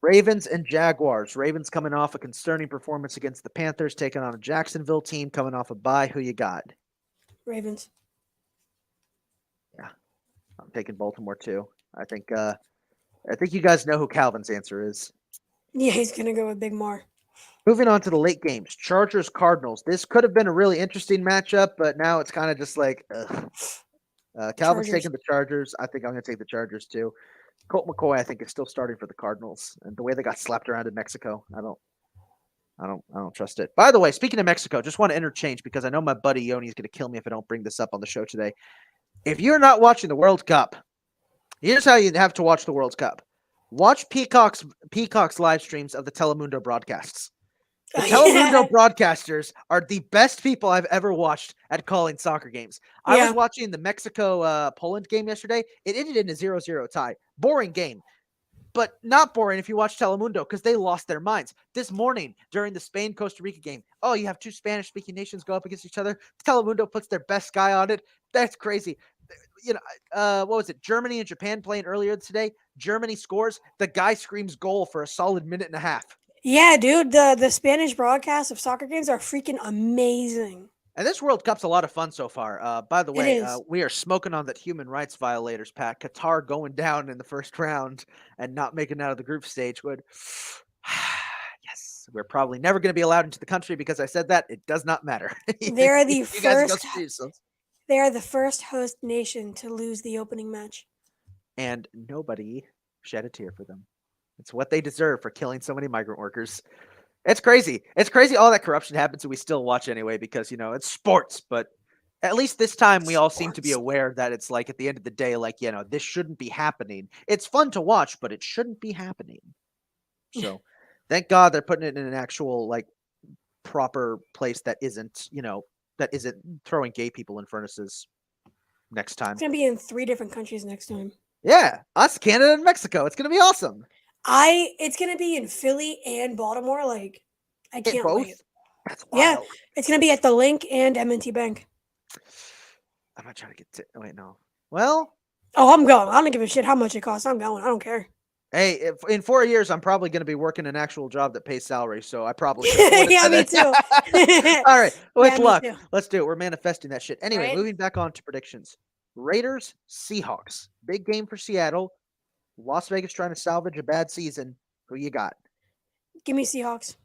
Ravens and Jaguars. Ravens coming off a concerning performance against the Panthers, taking on a Jacksonville team coming off a bye. Who you got? Ravens. Yeah, I'm taking Baltimore too. I think you guys know who Calvin's answer is. Yeah, he's gonna go with Big Mar. Moving on to the late games, Chargers Cardinals. This could have been a really interesting matchup, but now it's kind of just like, ugh. Calvin's Chargers. taking the Chargers. I think I'm going to take the Chargers too. Colt McCoy, I think, is still starting for the Cardinals, and the way they got slapped around in Mexico, I don't trust it. By the way, speaking of Mexico, just want to interchange because I know my buddy Yoni is going to kill me if I don't bring this up on the show today. If you're not watching the World Cup, here's how you have to watch the World Cup. Watch Peacock's live streams of the Telemundo broadcasts. The Telemundo broadcasters are the best people I've ever watched at calling soccer games. I was watching the Mexico-Poland game yesterday. It ended in a 0-0 tie. Boring game, but not boring if you watch Telemundo because they lost their minds. This morning during the Spain-Costa Rica game, you have two Spanish-speaking nations go up against each other. Telemundo puts their best guy on it. That's crazy. What was it? Germany and Japan playing earlier today. Germany scores. The guy screams goal for a solid minute and a half. Yeah, dude, the Spanish broadcasts of soccer games are freaking amazing. And this World Cup's a lot of fun so far. By the way, we are smoking on that human rights violators, Pat. Qatar going down in the first round and not making it out of the group stage would. Yes, we're probably never going to be allowed into the country because I said that. It does not matter. They're the They are the first host nation to lose the opening match. And nobody shed a tear for them. It's what they deserve for killing so many migrant workers. It's crazy. It's crazy all that corruption happens and we still watch anyway because, it's sports. But at least this time we all seem to be aware that it's like at the end of the day, like, this shouldn't be happening. It's fun to watch, but it shouldn't be happening. So thank God they're putting it in an actual, like, proper place that isn't throwing gay people in furnaces next time. It's going to be in 3 different countries next time. Yeah, us, Canada, and Mexico. It's going to be awesome. It's gonna be in Philly and Baltimore. Like, I can't wait. That's wild. Yeah, it's gonna be at the Link and M&T Bank. I'm not trying to get wait, no. Well, I'm going. I don't give a shit how much it costs. I'm going. I don't care. Hey, in 4 years, I'm probably going to be working an actual job that pays salary, so I probably yeah, me too. All right, with luck, let's do it. We're manifesting that shit. Anyway, right. Moving back on to predictions. Raiders, Seahawks. Big game for Seattle. Las Vegas trying to salvage a bad season. Who you got? Give me Seahawks.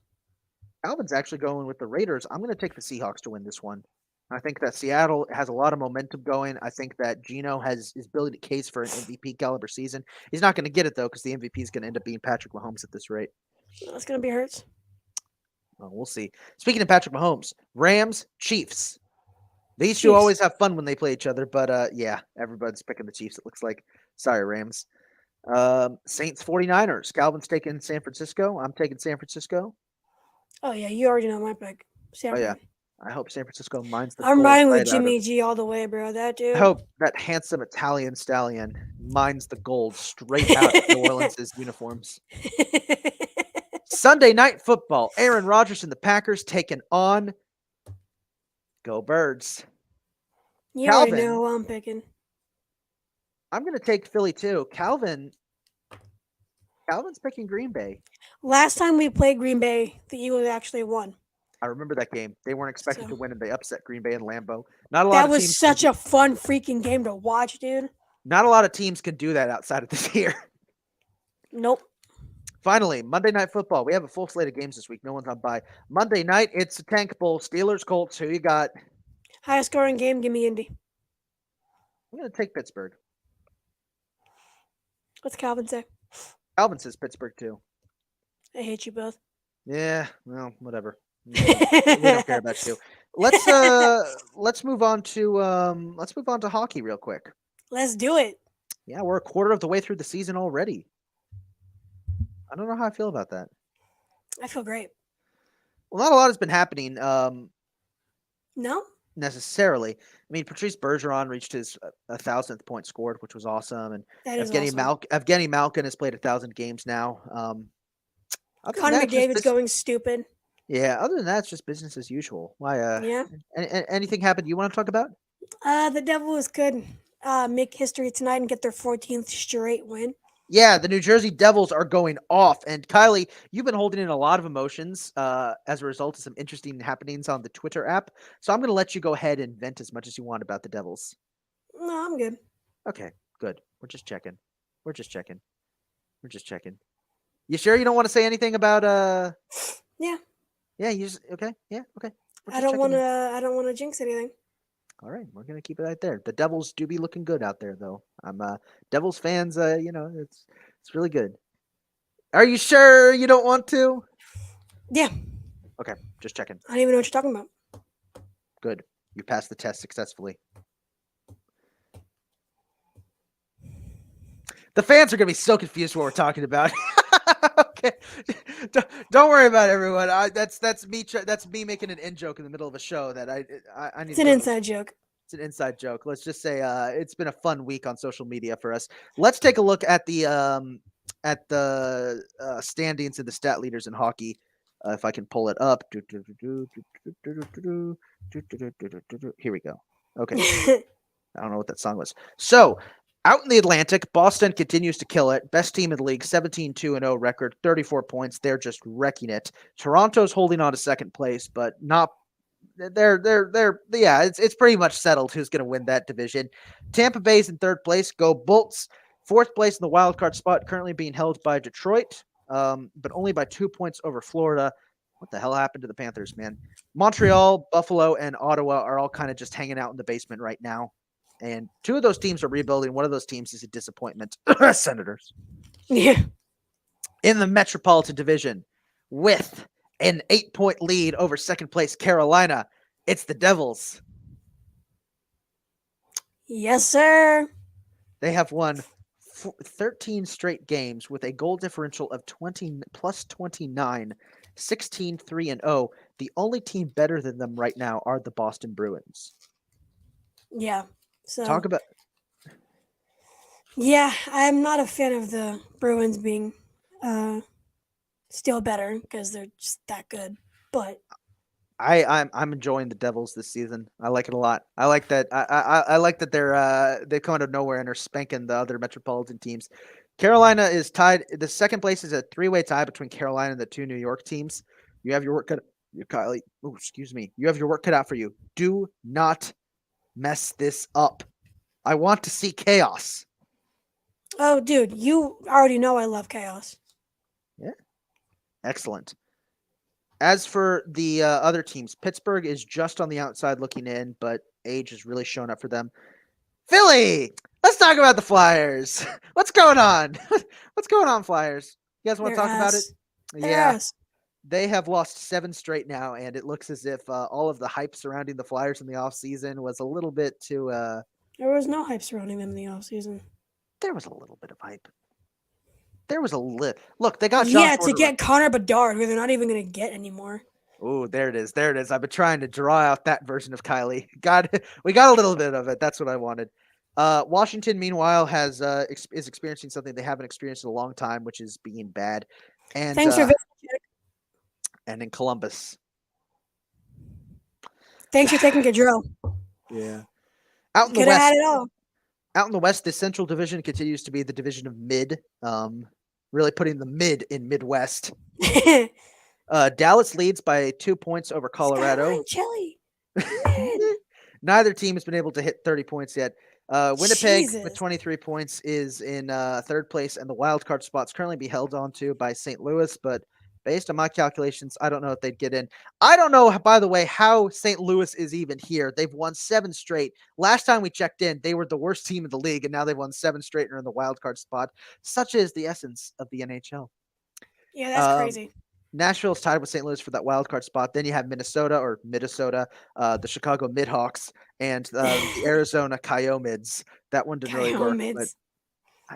Alvin's actually going with the Raiders. I'm going to take the Seahawks to win this one. I think that Seattle has a lot of momentum going. I think that Geno is building a case for an MVP caliber season. He's not going to get it, though, because the MVP is going to end up being Patrick Mahomes at this rate. That's going to be Hurts. Well, we'll see. Speaking of Patrick Mahomes, Rams, Chiefs. These two always have fun when they play each other, but yeah, everybody's picking the Chiefs, it looks like. Sorry, Rams. Saints 49ers. Calvin's taking San Francisco. I'm taking San Francisco. Oh, yeah. You already know my pick. Yeah. I hope San Francisco minds the I'm riding with Jimmy G all the way, bro. That dude. I hope that handsome Italian stallion mines the gold straight out of New Orleans' uniforms. Sunday Night Football. Aaron Rodgers and the Packers taking on Go Birds. You already know who I'm picking. I'm going to take Philly too. Calvin's picking Green Bay. Last time we played Green Bay, the Eagles actually won. I remember that game. They weren't expected to win, and they upset Green Bay and Lambeau. Not a lot. That was such a fun freaking game to watch, dude. Not a lot of teams can do that outside of this year. Nope. Finally, Monday Night Football. We have a full slate of games this week. No one's on bye. Monday night, it's a Tank Bowl. Steelers, Colts. Who you got? Highest scoring game. Give me Indy. I'm going to take Pittsburgh. What's Calvin say? Calvin says Pittsburgh too. I hate you both. Yeah, well, whatever. We don't care about you. Let's move on to hockey real quick. Let's do it. Yeah, we're a quarter of the way through the season already. I don't know how I feel about that. I feel great. Well, not a lot has been happening. No? Necessarily. I mean, Patrice Bergeron reached his 1,000th point scored, which was awesome. And Evgeny Malkin has played 1,000 games now. Connor McDavid's going stupid. Yeah, other than that, it's just business as usual. Why? Yeah. Anything happened you want to talk about? The Devils could make history tonight and get their 14th straight win. Yeah, the New Jersey Devils are going off. And Kylie, you've been holding in a lot of emotions as a result of some interesting happenings on the Twitter app. So I'm going to let you go ahead and vent as much as you want about the Devils. No, I'm good. Okay, good. We're just checking. We're just checking. We're just checking. You sure you don't want to say anything about Yeah, yeah, you just okay. Yeah, okay. We're I just don't checking want in. to. I don't want to jinx anything. All right, we're gonna keep it right there. The Devils do be looking good out there, though. I'm Devils fans. It's really good. Are you sure you don't want to? Yeah, Okay, just checking. I don't even know what you're talking about. Good. You passed the test successfully. The fans are gonna be so confused what we're talking about. Okay, don't worry about it, everyone. That's me. That's me making an in joke in the middle of a show that I need It's to an go. inside joke. It's an inside joke. Let's just say it's been a fun week on social media for us. Let's take a look at the standings and the stat leaders in hockey. If I can pull it up. Here we go. Okay. I don't know what that song was. So, out in the Atlantic, Boston continues to kill it. Best team in the league, 17-2-0 record, 34 points. They're just wrecking it. Toronto's holding on to second place, but not they're yeah, it's pretty much settled who's going to win that division. Tampa Bay's in third place. Go Bolts. Fourth place in the wild card spot, currently being held by Detroit, but only by 2 points over Florida. What the hell happened to the Panthers, man? Montreal, Buffalo, and Ottawa are all kind of just hanging out in the basement right now. And two of those teams are rebuilding. One of those teams is a disappointment. Senators. Yeah. In the Metropolitan Division, with an 8-point lead over second place Carolina, it's the Devils. Yes, sir. They have won 13 straight games with a goal differential of 20 plus 29, 16-3-0. The only team better than them right now are the Boston Bruins. Yeah. So Talk about yeah, I'm not a fan of the Bruins being still better because they're just that good. But I'm enjoying the Devils this season. I like it a lot. I like that. I like that they come out of nowhere and are spanking the other metropolitan teams. Carolina is tied. The second place is a 3-way tie between Carolina and the two New York teams. You have your work cut. You Kylie. Oh, excuse me. You have your work cut out for you. Do not mess this up. I want to see chaos. oh, dude, you already know I love chaos. Yeah, excellent. As for the other teams, Pittsburgh is just on the outside looking in, but age has really shown up for them. Philly, let's talk about the Flyers. What's going on? What's going on, Flyers? You guys want to Their talk about it? ass. Their Yeah, ass. they have lost 7 straight now, and it looks as if all of the hype surrounding the Flyers in the offseason was a little bit too. There was no hype surrounding them in the offseason. There was a little bit of hype. There was a look. They got Josh Yeah, to Order. get Connor Bedard, who they're not even going to get anymore. Oh, there it is. There it is. I've been trying to draw out that version of Kylie. We got a little bit of it. That's what I wanted. Washington, meanwhile, has is experiencing something they haven't experienced in a long time, which is being bad. And Thanks for and in Columbus, thanks for taking Gaudreau. yeah, out in the Could have West, had it all. out in the West, the Central Division continues to be the division of mid. Really putting the mid in Midwest. Dallas leads by 2 points over Colorado. Skyline Chili. Neither team has been able to hit 30 points yet. Winnipeg with Jesus. 23 points is in third place, and the wild card spot's currently be held on to by St. Louis. But based on my calculations, I don't know if they'd get in. I don't know, by the way, how St. Louis is even here. They've won 7 straight. Last time we checked in, they were the worst team in the league, and now they've won 7 straight and are in the wild card spot. Such is the essence of the NHL. Yeah, that's crazy. Nashville's tied with St. Louis for that wild card spot. Then you have Minnesota, the Chicago Midhawks, and the Arizona Coyotes. That one didn't really work, but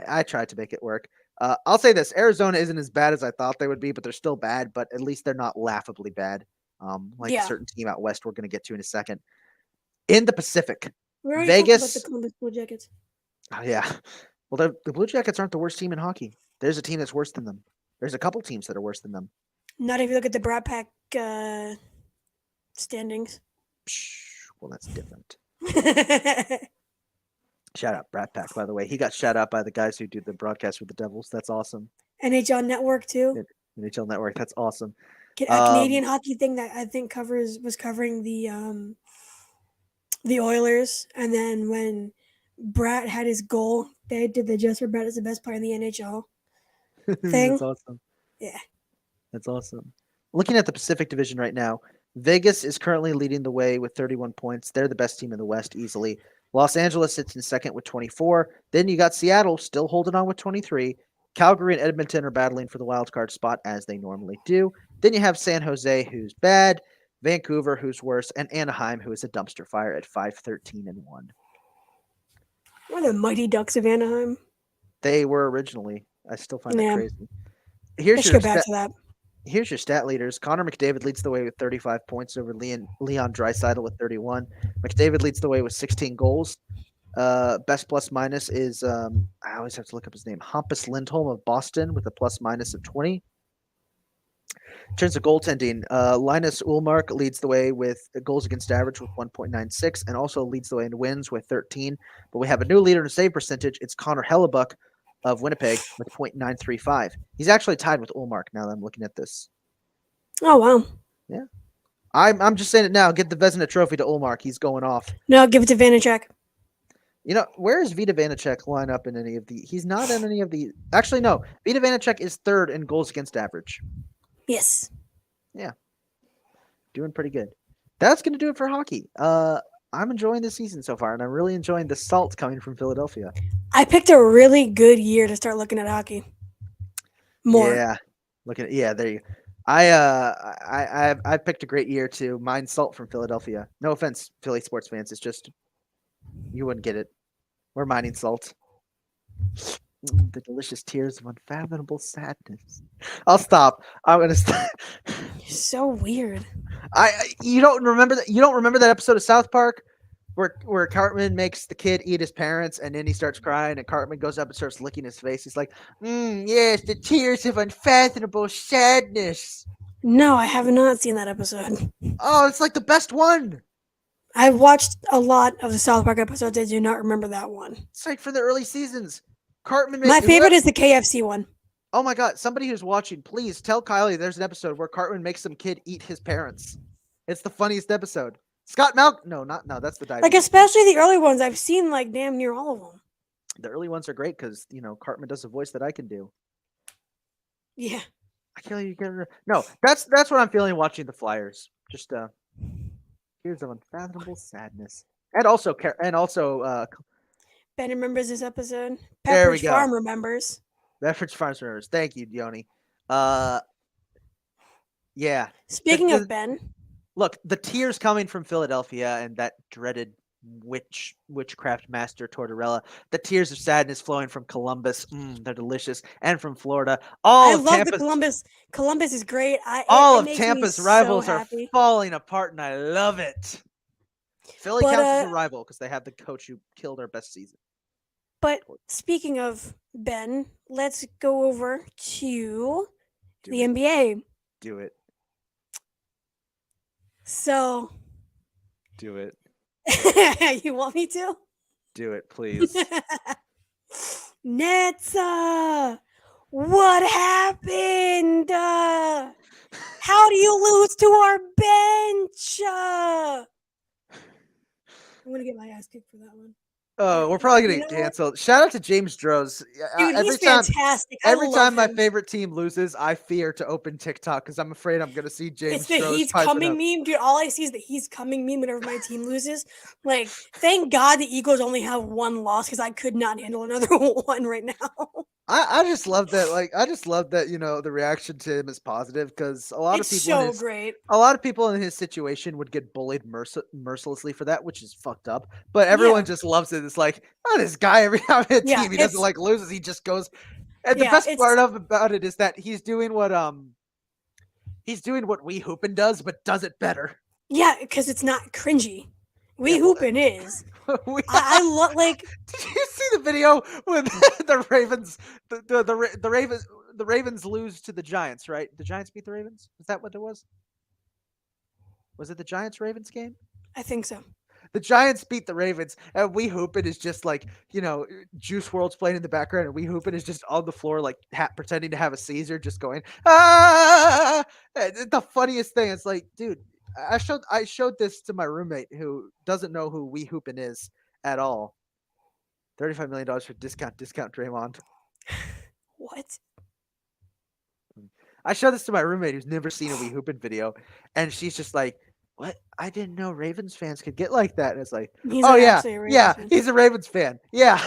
I tried to make it work. I'll say this: Arizona isn't as bad as I thought they would be, but they're still bad. But at least they're not laughably bad, like a certain team out west we're going to get to in a second. In the Pacific, We already Vegas. talked about the Columbus Blue Jackets. Oh, yeah. Well, the Blue Jackets aren't the worst team in hockey. There's a team that's worse than them. There's a couple teams that are worse than them. Not if you look at the Brat Pack standings. Well, that's different. Shout out Brat Pack, by the way. He got shout out by the guys who do the broadcast with the Devils. That's awesome. NHL Network too. NHL Network. That's awesome. A Canadian hockey thing that I think was covering the Oilers, and then when Brat had his goal, they did the Just for Brat is the best player in the NHL thing. That's awesome. Yeah. That's awesome. Looking at the Pacific Division right now, Vegas is currently leading the way with 31 points. They're the best team in the West easily. Los Angeles sits in second with 24. Then you got Seattle still holding on with 23. Calgary and Edmonton are battling for the wild card spot as they normally do. Then you have San Jose, who's bad, Vancouver, who's worse, and Anaheim, who is a dumpster fire at 5-13-1. What are the Mighty Ducks of Anaheim? They were originally. I still find that crazy. Let's go back to that. Here's your stat leaders. Connor McDavid leads the way with 35 points over Leon Draisaitl with 31. McDavid leads the way with 16 goals. Best plus minus is I always have to look up his name. Hampus Lindholm of Boston with a plus minus of 20. In terms of goaltending, Linus Ullmark leads the way with goals against average with 1.96 and also leads the way in wins with 13. But we have a new leader in save percentage. It's Connor Hellebuck of Winnipeg with .935. He's actually tied with Ullmark now that I'm looking at this. Oh, wow. Yeah. I'm just saying it now. Get the Vezina trophy to Ullmark. He's going off. No, give it to Vanacek. You know, where is Vita Vanacek line up in any of the... He's not in any of the... Actually, no. Vita Vanacek is third in goals against average. Yes. Yeah. Doing pretty good. That's going to do it for hockey. I'm enjoying the season so far, and I'm really enjoying the salt coming from Philadelphia. I picked a really good year to start looking at hockey. More. Yeah. There you go. I picked a great year to mine salt from Philadelphia. No offense, Philly sports fans. It's just you wouldn't get it. We're mining salt. The delicious tears of unfathomable sadness. I'll stop. I'm gonna stop. You're so weird. You don't remember that? You don't remember that episode of South Park where Cartman makes the kid eat his parents, and then he starts crying, and Cartman goes up and starts licking his face. He's like, "Yes, the tears of unfathomable sadness." No, I have not seen that episode. Oh, it's like the best one. I've watched a lot of the South Park episodes. I do not remember that one. It's like for the early seasons. Cartman. My favorite is the KFC one. Oh my god! Somebody who's watching, please tell Kylie there's an episode where Cartman makes some kid eat his parents. It's the funniest episode. Scott Malcolm. No, that's the diabetes. Like especially the early ones. I've seen like damn near all of them. The early ones are great because Cartman does a voice that I can do. Yeah. I can't you get no. That's what I'm feeling watching the Flyers. Just tears of unfathomable sadness, and also Ben remembers this episode. There we Pepperidge go. Farm remembers. Pepperidge Farm remembers. Thank you, Yoni. Yeah. Speaking of Ben, look, the tears coming from Philadelphia and that dreaded witchcraft master Tortorella. The tears of sadness flowing from Columbus. They're delicious, and from Florida. I love the Columbus. Columbus is great. All of Tampa's rivals are falling apart, and I love it. Philly counts as a rival because they have the coach who killed our best season. But speaking of Ben, let's go over to the NBA. Do it. So. Do it. You want me to? Do it, please. Nets, what happened? How do you lose to our bench? I'm going to get my ass kicked for that one. Oh, we're probably going to get canceled. Shout out to James Droz. Dude, he's fantastic. Every time my favorite team loses, I fear to open TikTok because I'm afraid I'm going to see James Droz. It's the he's coming meme, dude. All I see is the he's coming meme whenever my team loses. Like, thank God the Eagles only have one loss because I could not handle another one right now. I just love that. I just love that. The reaction to him is positive because a lot of people. Great. A lot of people in his situation would get bullied mercilessly for that, which is fucked up. But everyone just loves it. It's like, this guy every time a team he doesn't loses, he just goes. And the best part about it is that he's doing what We Hoopin' does, but does it better. Yeah, because it's not cringy. We Hoopin' is. I love Did you see the video when the Ravens, the Ravens lose to the Giants? Right, the Giants beat the Ravens. Is that what it was? Was it the Giants Ravens game? I think so. The Giants beat the Ravens, and Wee Hoopin is just like, Juice World's playing in the background, and Wee Hoopin is just on the floor, like pretending to have a seizure, just going, ah. The funniest thing is like, dude, I showed this to my roommate who doesn't know who Wee Hoopin is at all. $35 million for discount Draymond. What? I showed this to my roommate who's never seen a Wee Hoopin video, and she's just like, "What? I didn't know Ravens fans could get like that." And it's like, He's "Oh like yeah, actually a Ravens yeah, fan. he's a Ravens fan, yeah."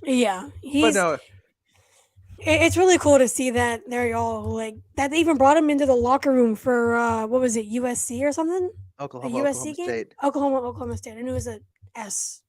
Yeah, But he's. no, It's really cool to see that they're all like that. They even brought him into the locker room for what was it, USC or something? A Oklahoma USC game? State, Oklahoma State. I knew it was a S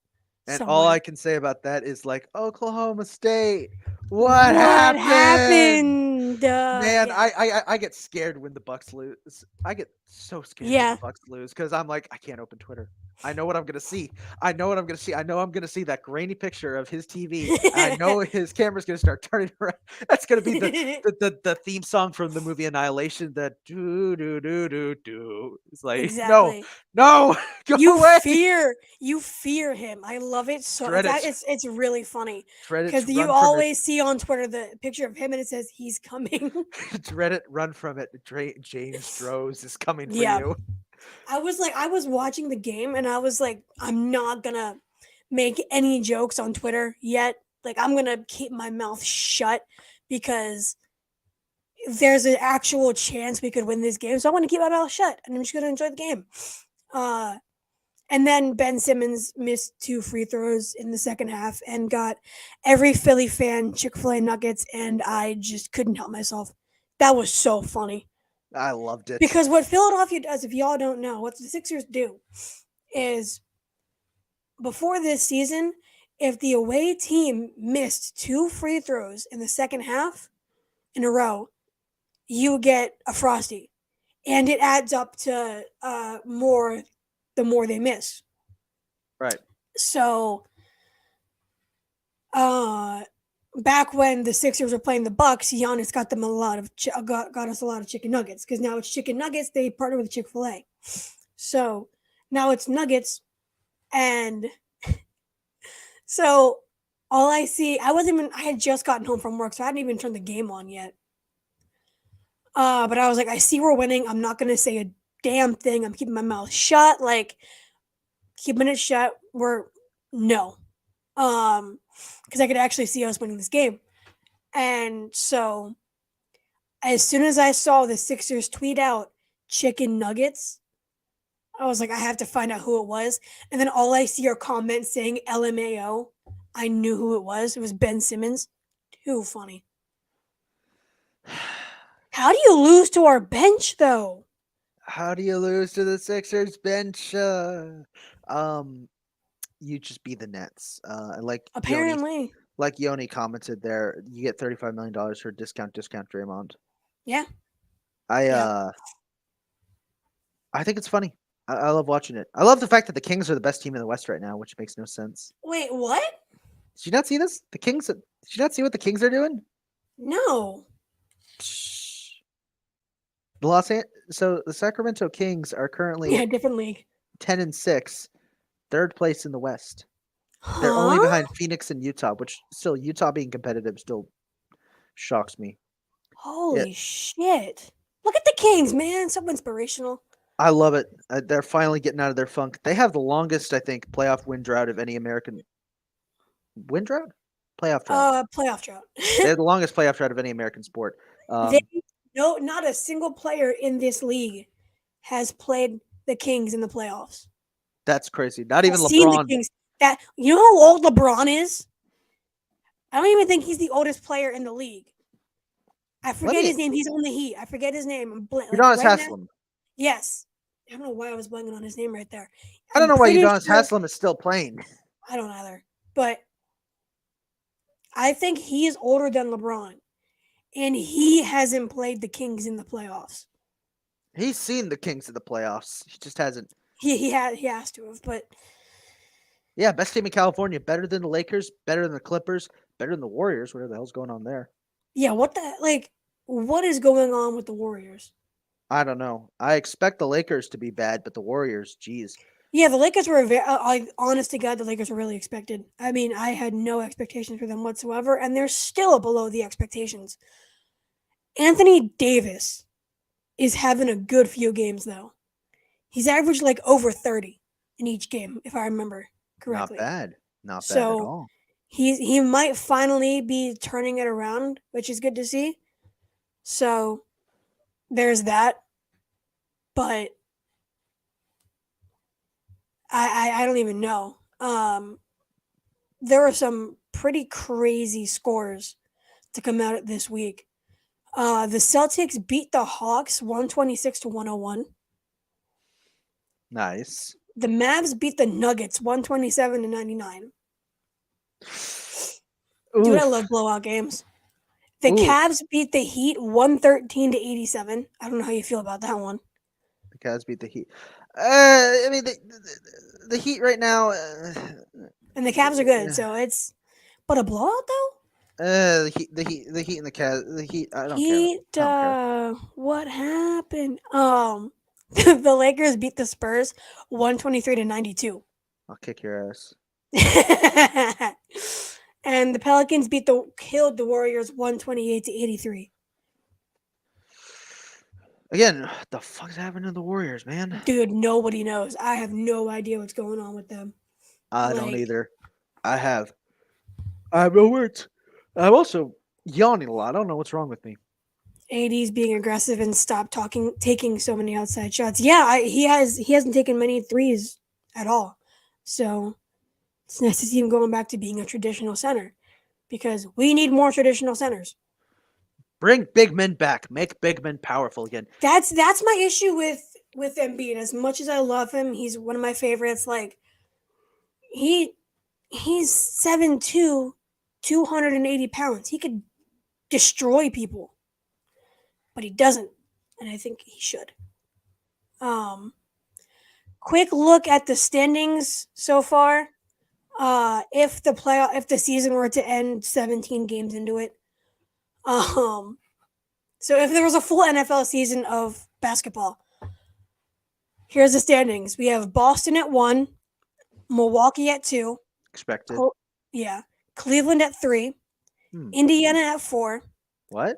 and all I somewhere. can say about that is like Oklahoma State. What What happened? happened? Man, Yeah, I get scared when the Bucks lose. I get so scared when the yeah. Bucks lose because I'm like, I can't open Twitter. I know what I'm gonna see. I know what I'm gonna see. I know I'm gonna see that grainy picture of his TV. And I know his camera's gonna start turning around. That's gonna be the theme song from the movie Annihilation. The do do do do do. It's like no, Exactly. no, go You away. fear him. I love it so. Dread it. It's really funny Dread it. because you Run from it. always see on Twitter the picture of him and it says he's coming. Dread it. Run from it. James Strohs is coming for Yeah. you. I was watching the game and I was like, I'm not gonna make any jokes on Twitter yet. Like, I'm gonna keep my mouth shut because there's an actual chance we could win this game. So I want to keep my mouth shut and I'm just gonna enjoy the game. And then Ben Simmons missed 2 free throws in the second half and got every Philly fan Chick-fil-A nuggets, and I just couldn't help myself. That was so funny. I loved it. Because what Philadelphia does, if y'all don't know, what the Sixers do is before this season, if the away team missed 2 free throws in the second half in a row, you get a frosty. And it adds up to more the more they miss. Right. So back when the Sixers were playing the Bucks, Giannis got them a lot of got us a lot of chicken nuggets because now it's chicken nuggets. They partner with Chick-fil-A, so now it's nuggets, and so all I see, I had just gotten home from work, so I hadn't even turned the game on yet. But I was like, I see we're winning. I'm not gonna say a damn thing. I'm keeping my mouth shut, like keeping it shut. No. Because I could actually see us winning this game. And so as soon as I saw the Sixers tweet out chicken nuggets, I was like, I have to find out who it was. And then all I see are comments saying LMAO. I knew who it was. It was Ben Simmons. Too funny. How do you lose to our bench, though? How do you lose to the Sixers bench? You just be the Nets. Apparently. Like Yoni commented there, you get $35 million for discount Draymond. Yeah. I think it's funny. I love watching it. I love the fact that the Kings are the best team in the West right now, which makes no sense. Wait, what? Did you not see this? The Kings. Did you not see what the Kings are doing? No. So the Sacramento Kings are currently Yeah, different league. 10-6, third place in the West. They're only behind Phoenix and Utah, which still Utah being competitive still shocks me. Holy shit. Look at the Kings, man. So inspirational. I love it. They're finally getting out of their funk. They have the longest, I think, playoff win drought of any American win drought? Playoff drought. Playoff drought. They have the longest playoff drought of any American sport. Not a single player in this league has played the Kings in the playoffs. That's crazy. Not even I've seen the LeBron. Kings. You know how old LeBron is? I don't even think he's the oldest player in the league. I forget his name. He's on the Heat. I forget his name. Udonis Haslem. Yes. I don't know why I was blanking on his name right there. I don't know why Udonis Haslem is still playing. I don't either. But I think he is older than LeBron. And he hasn't played the Kings in the playoffs. He's seen the Kings in the playoffs. He just hasn't. He has to have, but yeah, best team in California, better than the Lakers, better than the Clippers, better than the Warriors. Whatever the hell's going on there? Yeah, what is going on with the Warriors? I don't know. I expect the Lakers to be bad, but the Warriors, geez. Yeah, the Lakers were honest to God, the Lakers were really expected. I mean, I had no expectations for them whatsoever, and they're still below the expectations. Anthony Davis is having a good few games though. He's averaged like over 30 in each game, if I remember Not correctly. bad. Not bad at So all. he might finally be turning it around, which is good to see. So there's that. But I don't even know. There were some pretty crazy scores to come out this week. The Celtics beat the Hawks 126 to 101. Nice. The Mavs beat the Nuggets 127 to 99. Dude, I love Oof. blowout games. The Oof. Cavs beat the Heat 113 to 87. I don't know how you feel about that one. The Cavs beat the Heat. I mean, the Heat right now. And the Cavs are good, so it's but a blowout though? The Heat, and the Cavs. The Heat. I don't care. Heat I don't care. what happened? The Lakers beat the Spurs 123 to 92. I'll kick your ass. And the Pelicans killed the Warriors 128 to 83. Again, what the fuck's happening to the Warriors, man? Dude, nobody knows. I have no idea what's going on with them. I don't Like, either. I have no words. I'm also yawning a lot. I don't know what's wrong with me. AD's being aggressive and stop taking so many outside shots. Yeah, he hasn't taken many threes at all. So it's nice to see him going back to being a traditional center because we need more traditional centers. Bring big men back. Make big men powerful again. That's my issue with Embiid. As much as I love him, he's one of my favorites. Like he's 7'2", 280 pounds. He could destroy people, but he doesn't, and I think he should. Quick look at the standings so far. If the season were to end 17 games into it, so if there was a full NFL season of basketball, here's the standings. We have Boston at 1, Milwaukee at 2, Expected. yeah, Cleveland at 3, Indiana at 4. What?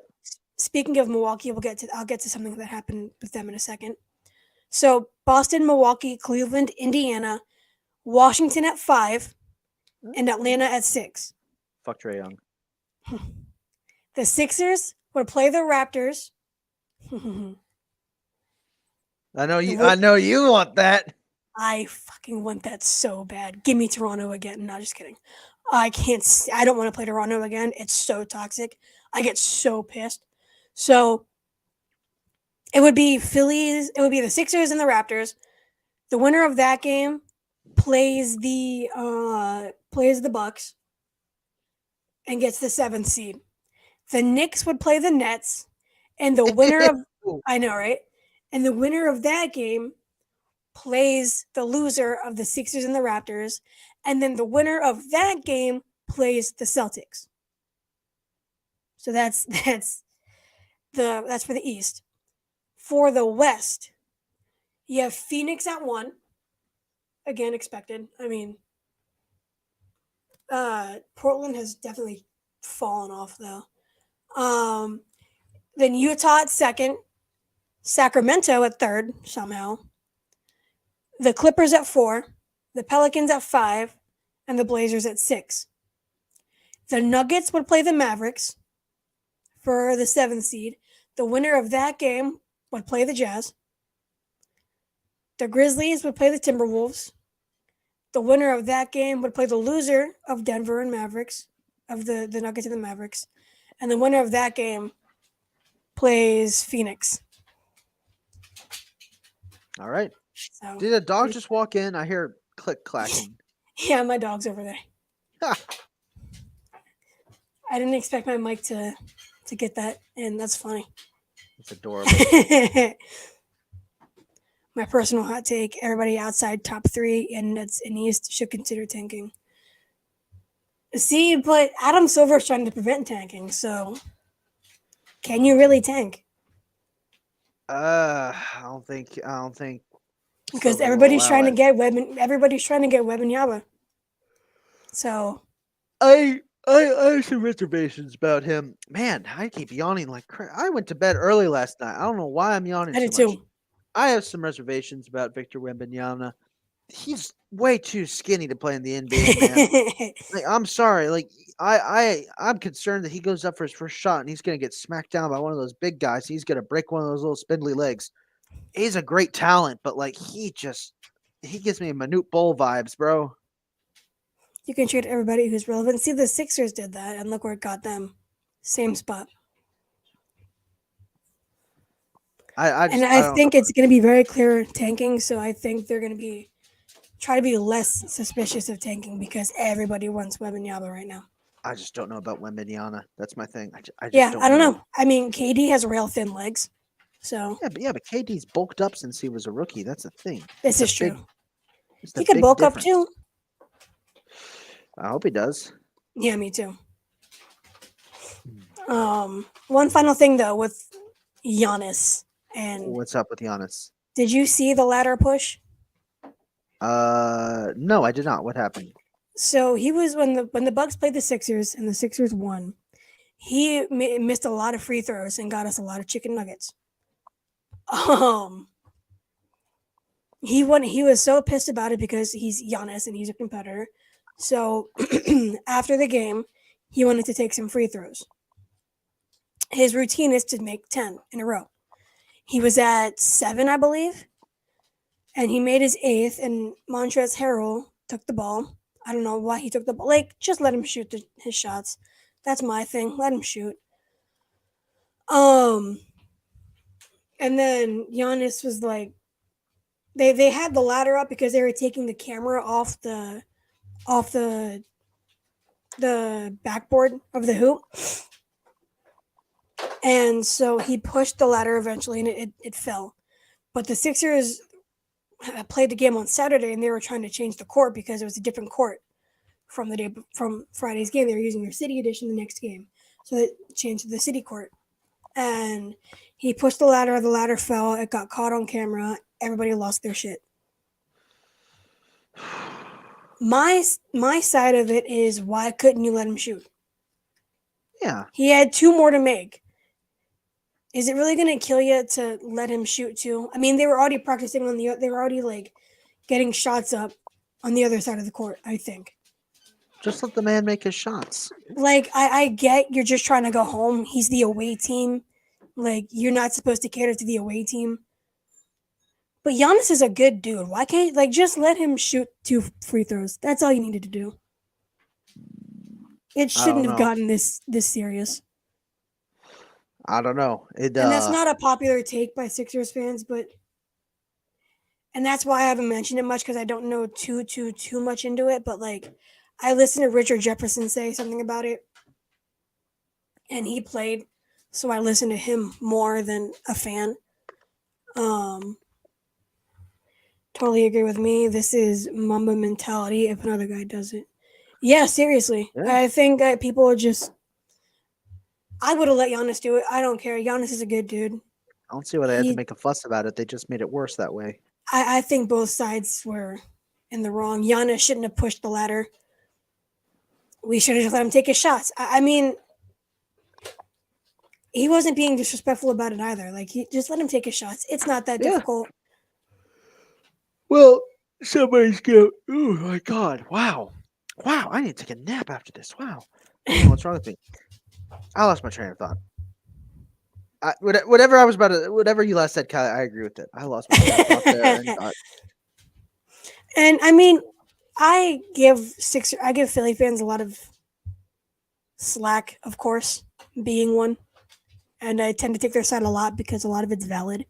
Speaking of Milwaukee, I'll get to something that happened with them in a second. So Boston, Milwaukee, Cleveland, Indiana, Washington at 5, and Atlanta at 6. Fuck Trae Young. The Sixers would play the Raptors. I know you. I know you want that. I fucking want that so bad. Give me Toronto again. No, just kidding. I can't. I don't want to play Toronto again. It's so toxic. I get so pissed. So it would be Phillies. It would be the Sixers and the Raptors. The winner of that game plays the Bucks and gets the 7th seed. The Knicks would play the Nets, and the winner of I know, right? And the winner of that game plays the loser of the Sixers and the Raptors, and then the winner of that game plays the Celtics. So that's for the East. For the West, you have Phoenix at 1. Again, expected. I mean, Portland has definitely fallen off though. Then Utah at 2nd, Sacramento at 3rd somehow. The Clippers at 4, the Pelicans at 5, and the Blazers at 6. The Nuggets would play the Mavericks for the 7th seed. The winner of that game would play the Jazz. The Grizzlies would play the Timberwolves. The winner of that game would play the loser of Denver and Mavericks, of the Nuggets and the Mavericks. And the winner of that game plays Phoenix. All right. So, did a dog just walk in? I hear click clacking. Yeah, my dog's over there. I didn't expect my mic to get that, and that's funny. It's adorable. My personal hot take: everybody outside top 3 and Nets in East should consider tanking. See, but Adam Silver is trying to prevent tanking, so can you really tank? I don't think because Still will allow it. everybody's trying to get Wembanyama. So I have some reservations about him. Man, I keep yawning like I went to bed early last night. I don't know why I'm yawning I so did much. too. I have some reservations about Victor Wembanyama. He's way too skinny to play in the NBA, man. Like, I'm sorry. Like, I'm concerned that he goes up for his first shot and he's gonna get smacked down by one of those big guys. He's gonna break one of those little spindly legs. He's a great talent, but like he gives me Manute Bol vibes, bro. You can treat everybody who's relevant. See, the Sixers did that, and look where it got them. Same spot. And I I don't know. think it's going to be very clear tanking. So I think they're going to be try to be less suspicious of tanking because everybody wants Wembanyama right now. I just don't know about Wembanyama. That's my thing. I just Yeah, don't I don't know. know. I mean, KD has rail thin legs, so But KD's bulked up since he was a rookie. That's the thing. this is true. It's the He could big bulk up difference. too. I hope he does. Yeah, me too. One final thing though with Giannis, and What's up with Giannis? did you see the ladder push? No, I did not. What happened? So he was when the Bucks played the Sixers and the Sixers won. He missed a lot of free throws and got us a lot of chicken nuggets. He won. He was so pissed about it because he's Giannis and he's a competitor. So after the game, he wanted to take some free throws. His routine is to make 10 in a row. He was at 7, I believe, and he made his 8th. And Montrezl Harrell took the ball. I don't know why he took the ball. Like, just let him shoot his shots. That's my thing. Let him shoot. And then Giannis was like, they had the ladder up because they were taking the camera off the backboard of the hoop. And so he pushed the ladder eventually, and it fell. But the Sixers played the game on Saturday, and they were trying to change the court because it was a different court from Friday's game. They were using their city edition the next game, so they changed to the city court. And he pushed the ladder fell, it got caught on camera, everybody lost their shit. My side of it is, why couldn't you let him shoot? Yeah. He had 2 more to make. Is it really going to kill you to let him shoot too? I mean, they were already practicing they were already like getting shots up on the other side of the court, I think. Just let the man make his shots. Like, I get you're just trying to go home. He's the away team. Like, you're not supposed to cater to the away team. But Giannis is a good dude. Why can't, like, just let him shoot 2 free throws? That's all you needed to do. It shouldn't have gotten this serious. I don't know. And that's not a popular take by Sixers fans, and that's why I haven't mentioned it much, because I don't know too much into it. But like, I listened to Richard Jefferson say something about it, and he played, so I listened to him more than a fan. Totally agree with me. This is Mamba mentality if another guy does it. Yeah, seriously. Yeah. I think that people are just... I would have let Giannis do it. I don't care. Giannis is a good dude. I don't see why they had to make a fuss about it. They just made it worse that way. I think both sides were in the wrong. Giannis shouldn't have pushed the ladder. We should have just let him take his shots. I mean, he wasn't being disrespectful about it either. Like, he just let him take his shots. It's not that difficult. Well, somebody's going, oh my God. Wow. I need to take a nap after this. Wow. I don't know what's wrong with me. I lost my train of thought. Whatever you last said, Kylie, I agree with it. I lost my train of thought there. And I mean, I give Philly fans a lot of slack, of course, being one. And I tend to take their side a lot because a lot of it's valid.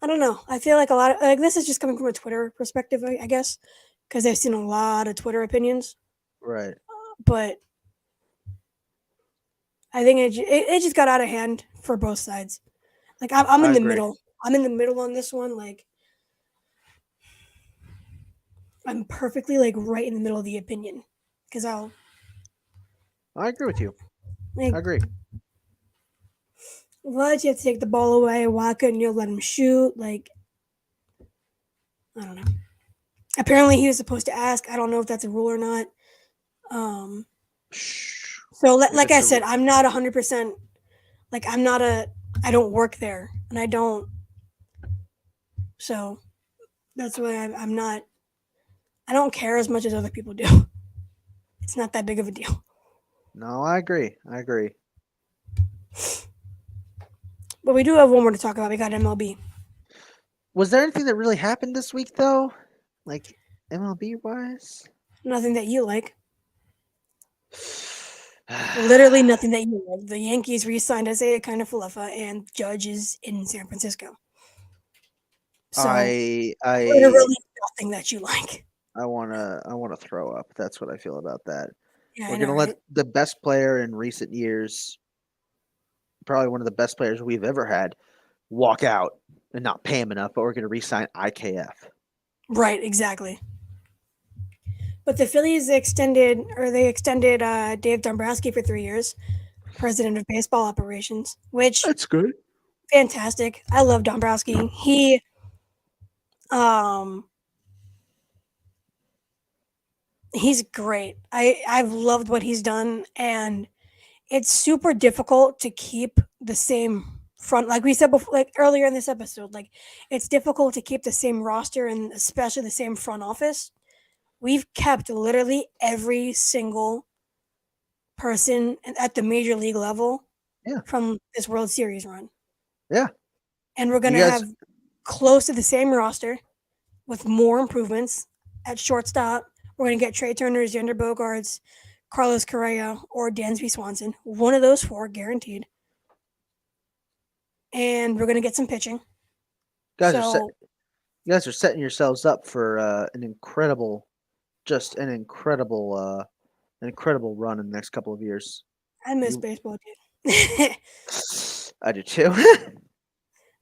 I don't know. I feel like a lot of this is just coming from a Twitter perspective, I guess, because I've seen a lot of Twitter opinions. Right. But I think it just got out of hand for both sides. Like, I'm in the middle. I'm in the middle on this one. Like, I'm perfectly like right in the middle of the opinion, because I agree with you. Like, I agree. Why did you have to take the ball away? Why couldn't you let him shoot? Like, I don't know. Apparently, he was supposed to ask. I don't know if that's a rule or not. Um, Shh. so, If like it's I a said, I'm not 100%. Like, I'm not a. I don't work there, and I don't. So that's why I'm not. I don't care as much as other people do. It's not that big of a deal. no, I agree. I agree. But we do have one more to talk about. We got MLB. Was there anything that really happened this week though? Like MLB wise? Nothing that you like. Literally nothing that you like. The Yankees re-signed Isaiah Kiner-Falefa, and Judge is in San Francisco. So I I literally nothing that you like. I wanna throw up. That's what I feel about that. Yeah, I We're know, gonna let right? the best player in recent years, probably one of the best players we've ever had, walk out and not pay him enough, but we're gonna re-sign IKF. Right, exactly. But the Phillies extended Dave Dombrowski for 3 years, president of baseball operations, which That's good. fantastic. I love Dombrowski. Um he's great. I've loved what he's done, and it's super difficult to keep the same front, like we said before, like earlier in this episode, like it's difficult to keep the same roster and especially the same front office. We've kept literally every single person at the major league level Yeah. from this World Series run. Yeah. And we're going You to guys have close to the same roster with more improvements at shortstop. We're going to get Trey Turner, Xander Bogaerts, Carlos Correa, or Dansby Swanson. One of those four guaranteed. And we're going to get some pitching. guys are set So, you guys are setting yourselves up for an incredible run in the next couple of years. I miss You baseball, dude. I do too.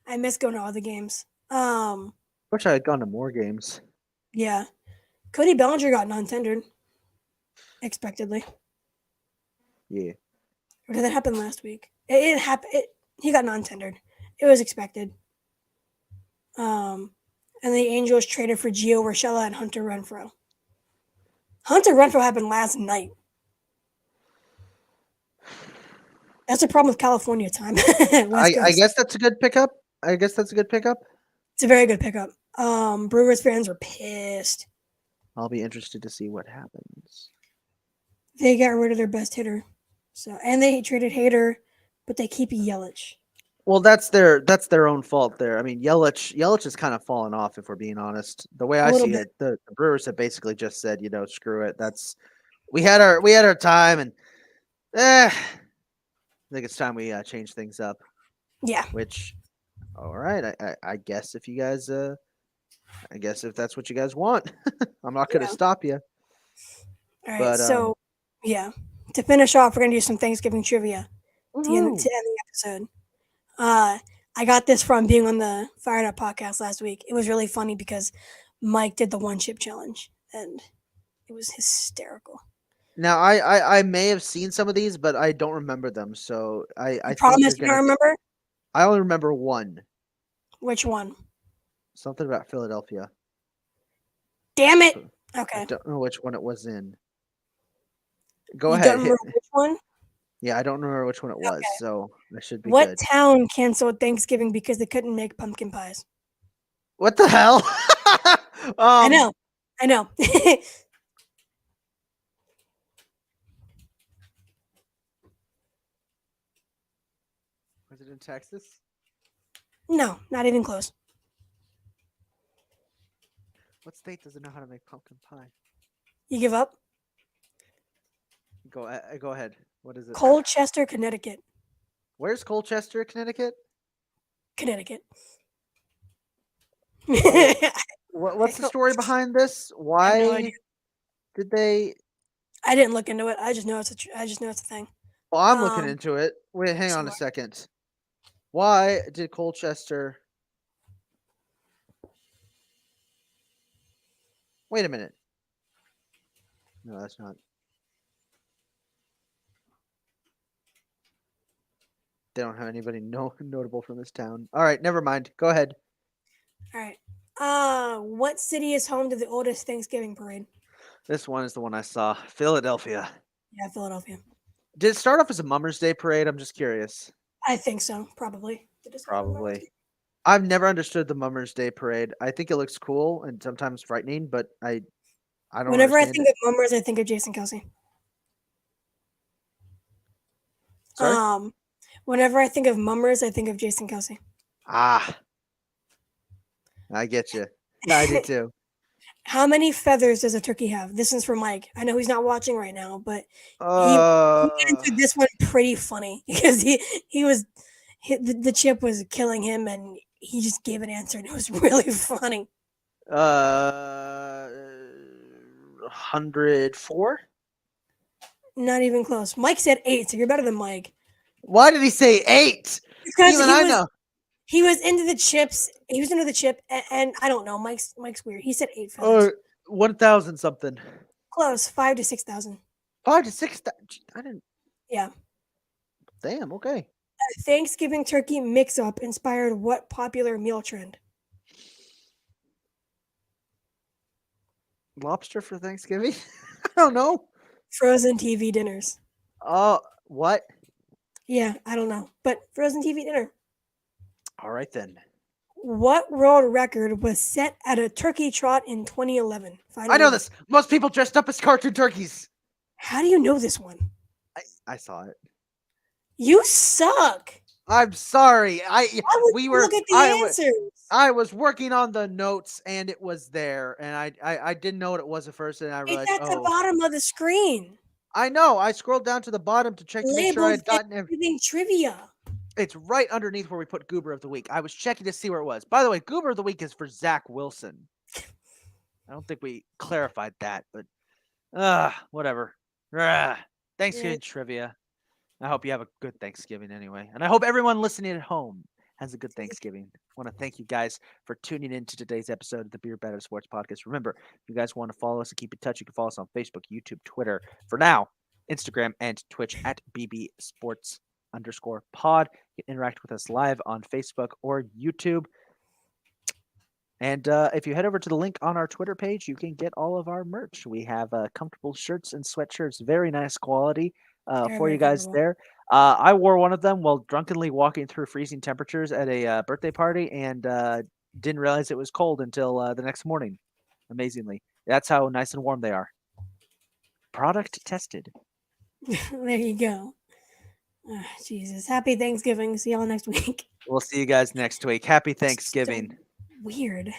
I miss going to all the games. Um, Wish I had gone to more games. yeah. Cody Bellinger got non-tendered, expectedly. Yeah. Or did that happen last week? It happened. He got non-tendered. It was expected. Um, and the Angels traded for Gio Urshela and Hunter Renfro. Hunter Renfro happened last night. That's the problem with California time, West I Coast. guess that's a good pickup. I guess that's a good pickup. It's a very good pickup. Brewers fans are pissed. I'll be interested to see what happens. They got rid of their best hitter, so and they traded Hader, but they keep Yelich. Well, that's their own fault there. I mean, Yelich has kind of fallen off, if we're being honest. The way A I little see bit. it, the Brewers have basically just said, screw it. We had our time, and I think it's time we change things up. Yeah. Which, all right, I guess I guess if that's what you guys want, I'm not gonna Yeah. stop you. All right. But So, yeah. To finish off, we're gonna do some Thanksgiving trivia woohoo. to end the episode. Uh, I got this from being on the Fired Up podcast last week. It was really funny because Mike did the one chip challenge, and it was hysterical. Now I may have seen some of these, but I don't remember them. So You I think promise you're you don't gonna. remember I only remember one. which one? Something about Philadelphia. Damn it. I Okay. don't know which one it was in. Go You don't ahead, remember hit. which one? Yeah, I don't remember which one it was, Okay. so I should be What good. town canceled Thanksgiving because they couldn't make pumpkin pies? What the hell? I um, know. I know. was it in Texas? No, not even close. What state doesn't know how to make pumpkin pie? You give up? Go ahead. What is it? Colchester, Connecticut. Where's Colchester, Connecticut? Connecticut. Oh, I what's the story behind this? have no idea. Why did they? I didn't look into it. I just know I just know it's a thing. Well, I'm looking Um, into it. Wait, hang on a sure. second. Why did Colchester? Wait a minute. No, that's not. They don't have anybody notable from this town. All right, never mind. Go ahead. All right. What city is home to the oldest Thanksgiving parade? This one is the one I saw. Philadelphia. Yeah, Philadelphia. Did it start off as a Mummers Day parade? I'm just curious. I think so, probably. Did it start on Mother's Probably. Day? I've never understood the Mummers Day parade. I think it looks cool and sometimes frightening, but I don't Whenever I understand think it. of Mummers, I think of Jason Kelsey. Sorry? Whenever I think of Mummers, I think of Jason Kelsey. Ah, I get you. I do too. How many feathers does a turkey have? This is for Mike. I know he's not watching right now, but he Uh, answered this one pretty funny because the chip was killing him and he just gave an answer and it was really funny. 104? Not even close. Mike said 8, so you're better than Mike. Why did he say 8? Because Even I know. he was into the chips. He was into the chip, and I don't know. Mike's weird. He said 8 Oh, feathers. 1,000 something. Close. 5 to 6,000. 5 to 6. I didn't. Yeah. Damn. Okay. Thanksgiving turkey mix-up inspired what popular meal trend? Lobster for Thanksgiving? I don't know. Frozen TV dinners. Oh, what? Yeah, I don't know, but frozen TV dinner. All right then. What world record was set at a turkey trot in 2011? I know this. Most people dressed up as cartoon turkeys. How do you know this one? I saw it. You suck. I'm sorry. Why would We you were look at the answers? I was working on the notes and it was there and I didn't know what it was at first and I It's realized, at the oh, bottom of the screen. I know. I scrolled down to the bottom to check to make sure I Labeled had gotten it. Thanksgiving trivia. It's right underneath where we put Goober of the Week. I was checking to see where it was. By the way, Goober of the Week is for Zach Wilson. I don't think we clarified that, but whatever. Thanksgiving trivia. I hope you have a good Thanksgiving anyway. And I hope everyone listening at home has a good Thanksgiving. I want to thank you guys for tuning in to today's episode of the Beer Better Sports Podcast. Remember, if you guys want to follow us and keep in touch, you can follow us on Facebook, YouTube, Twitter. For now, Instagram and Twitch at BB Sports _pod. You can interact with us live on Facebook or YouTube. And if you head over to the link on our Twitter page, you can get all of our merch. We have comfortable shirts and sweatshirts, very nice quality for you guys there. I wore one of them while drunkenly walking through freezing temperatures at a birthday party and didn't realize it was cold until the next morning. Amazingly. That's how nice and warm they are. Product tested. There you go. Oh, Jesus. Happy Thanksgiving. See y'all next week. We'll see you guys next week. Happy Thanksgiving. Weird.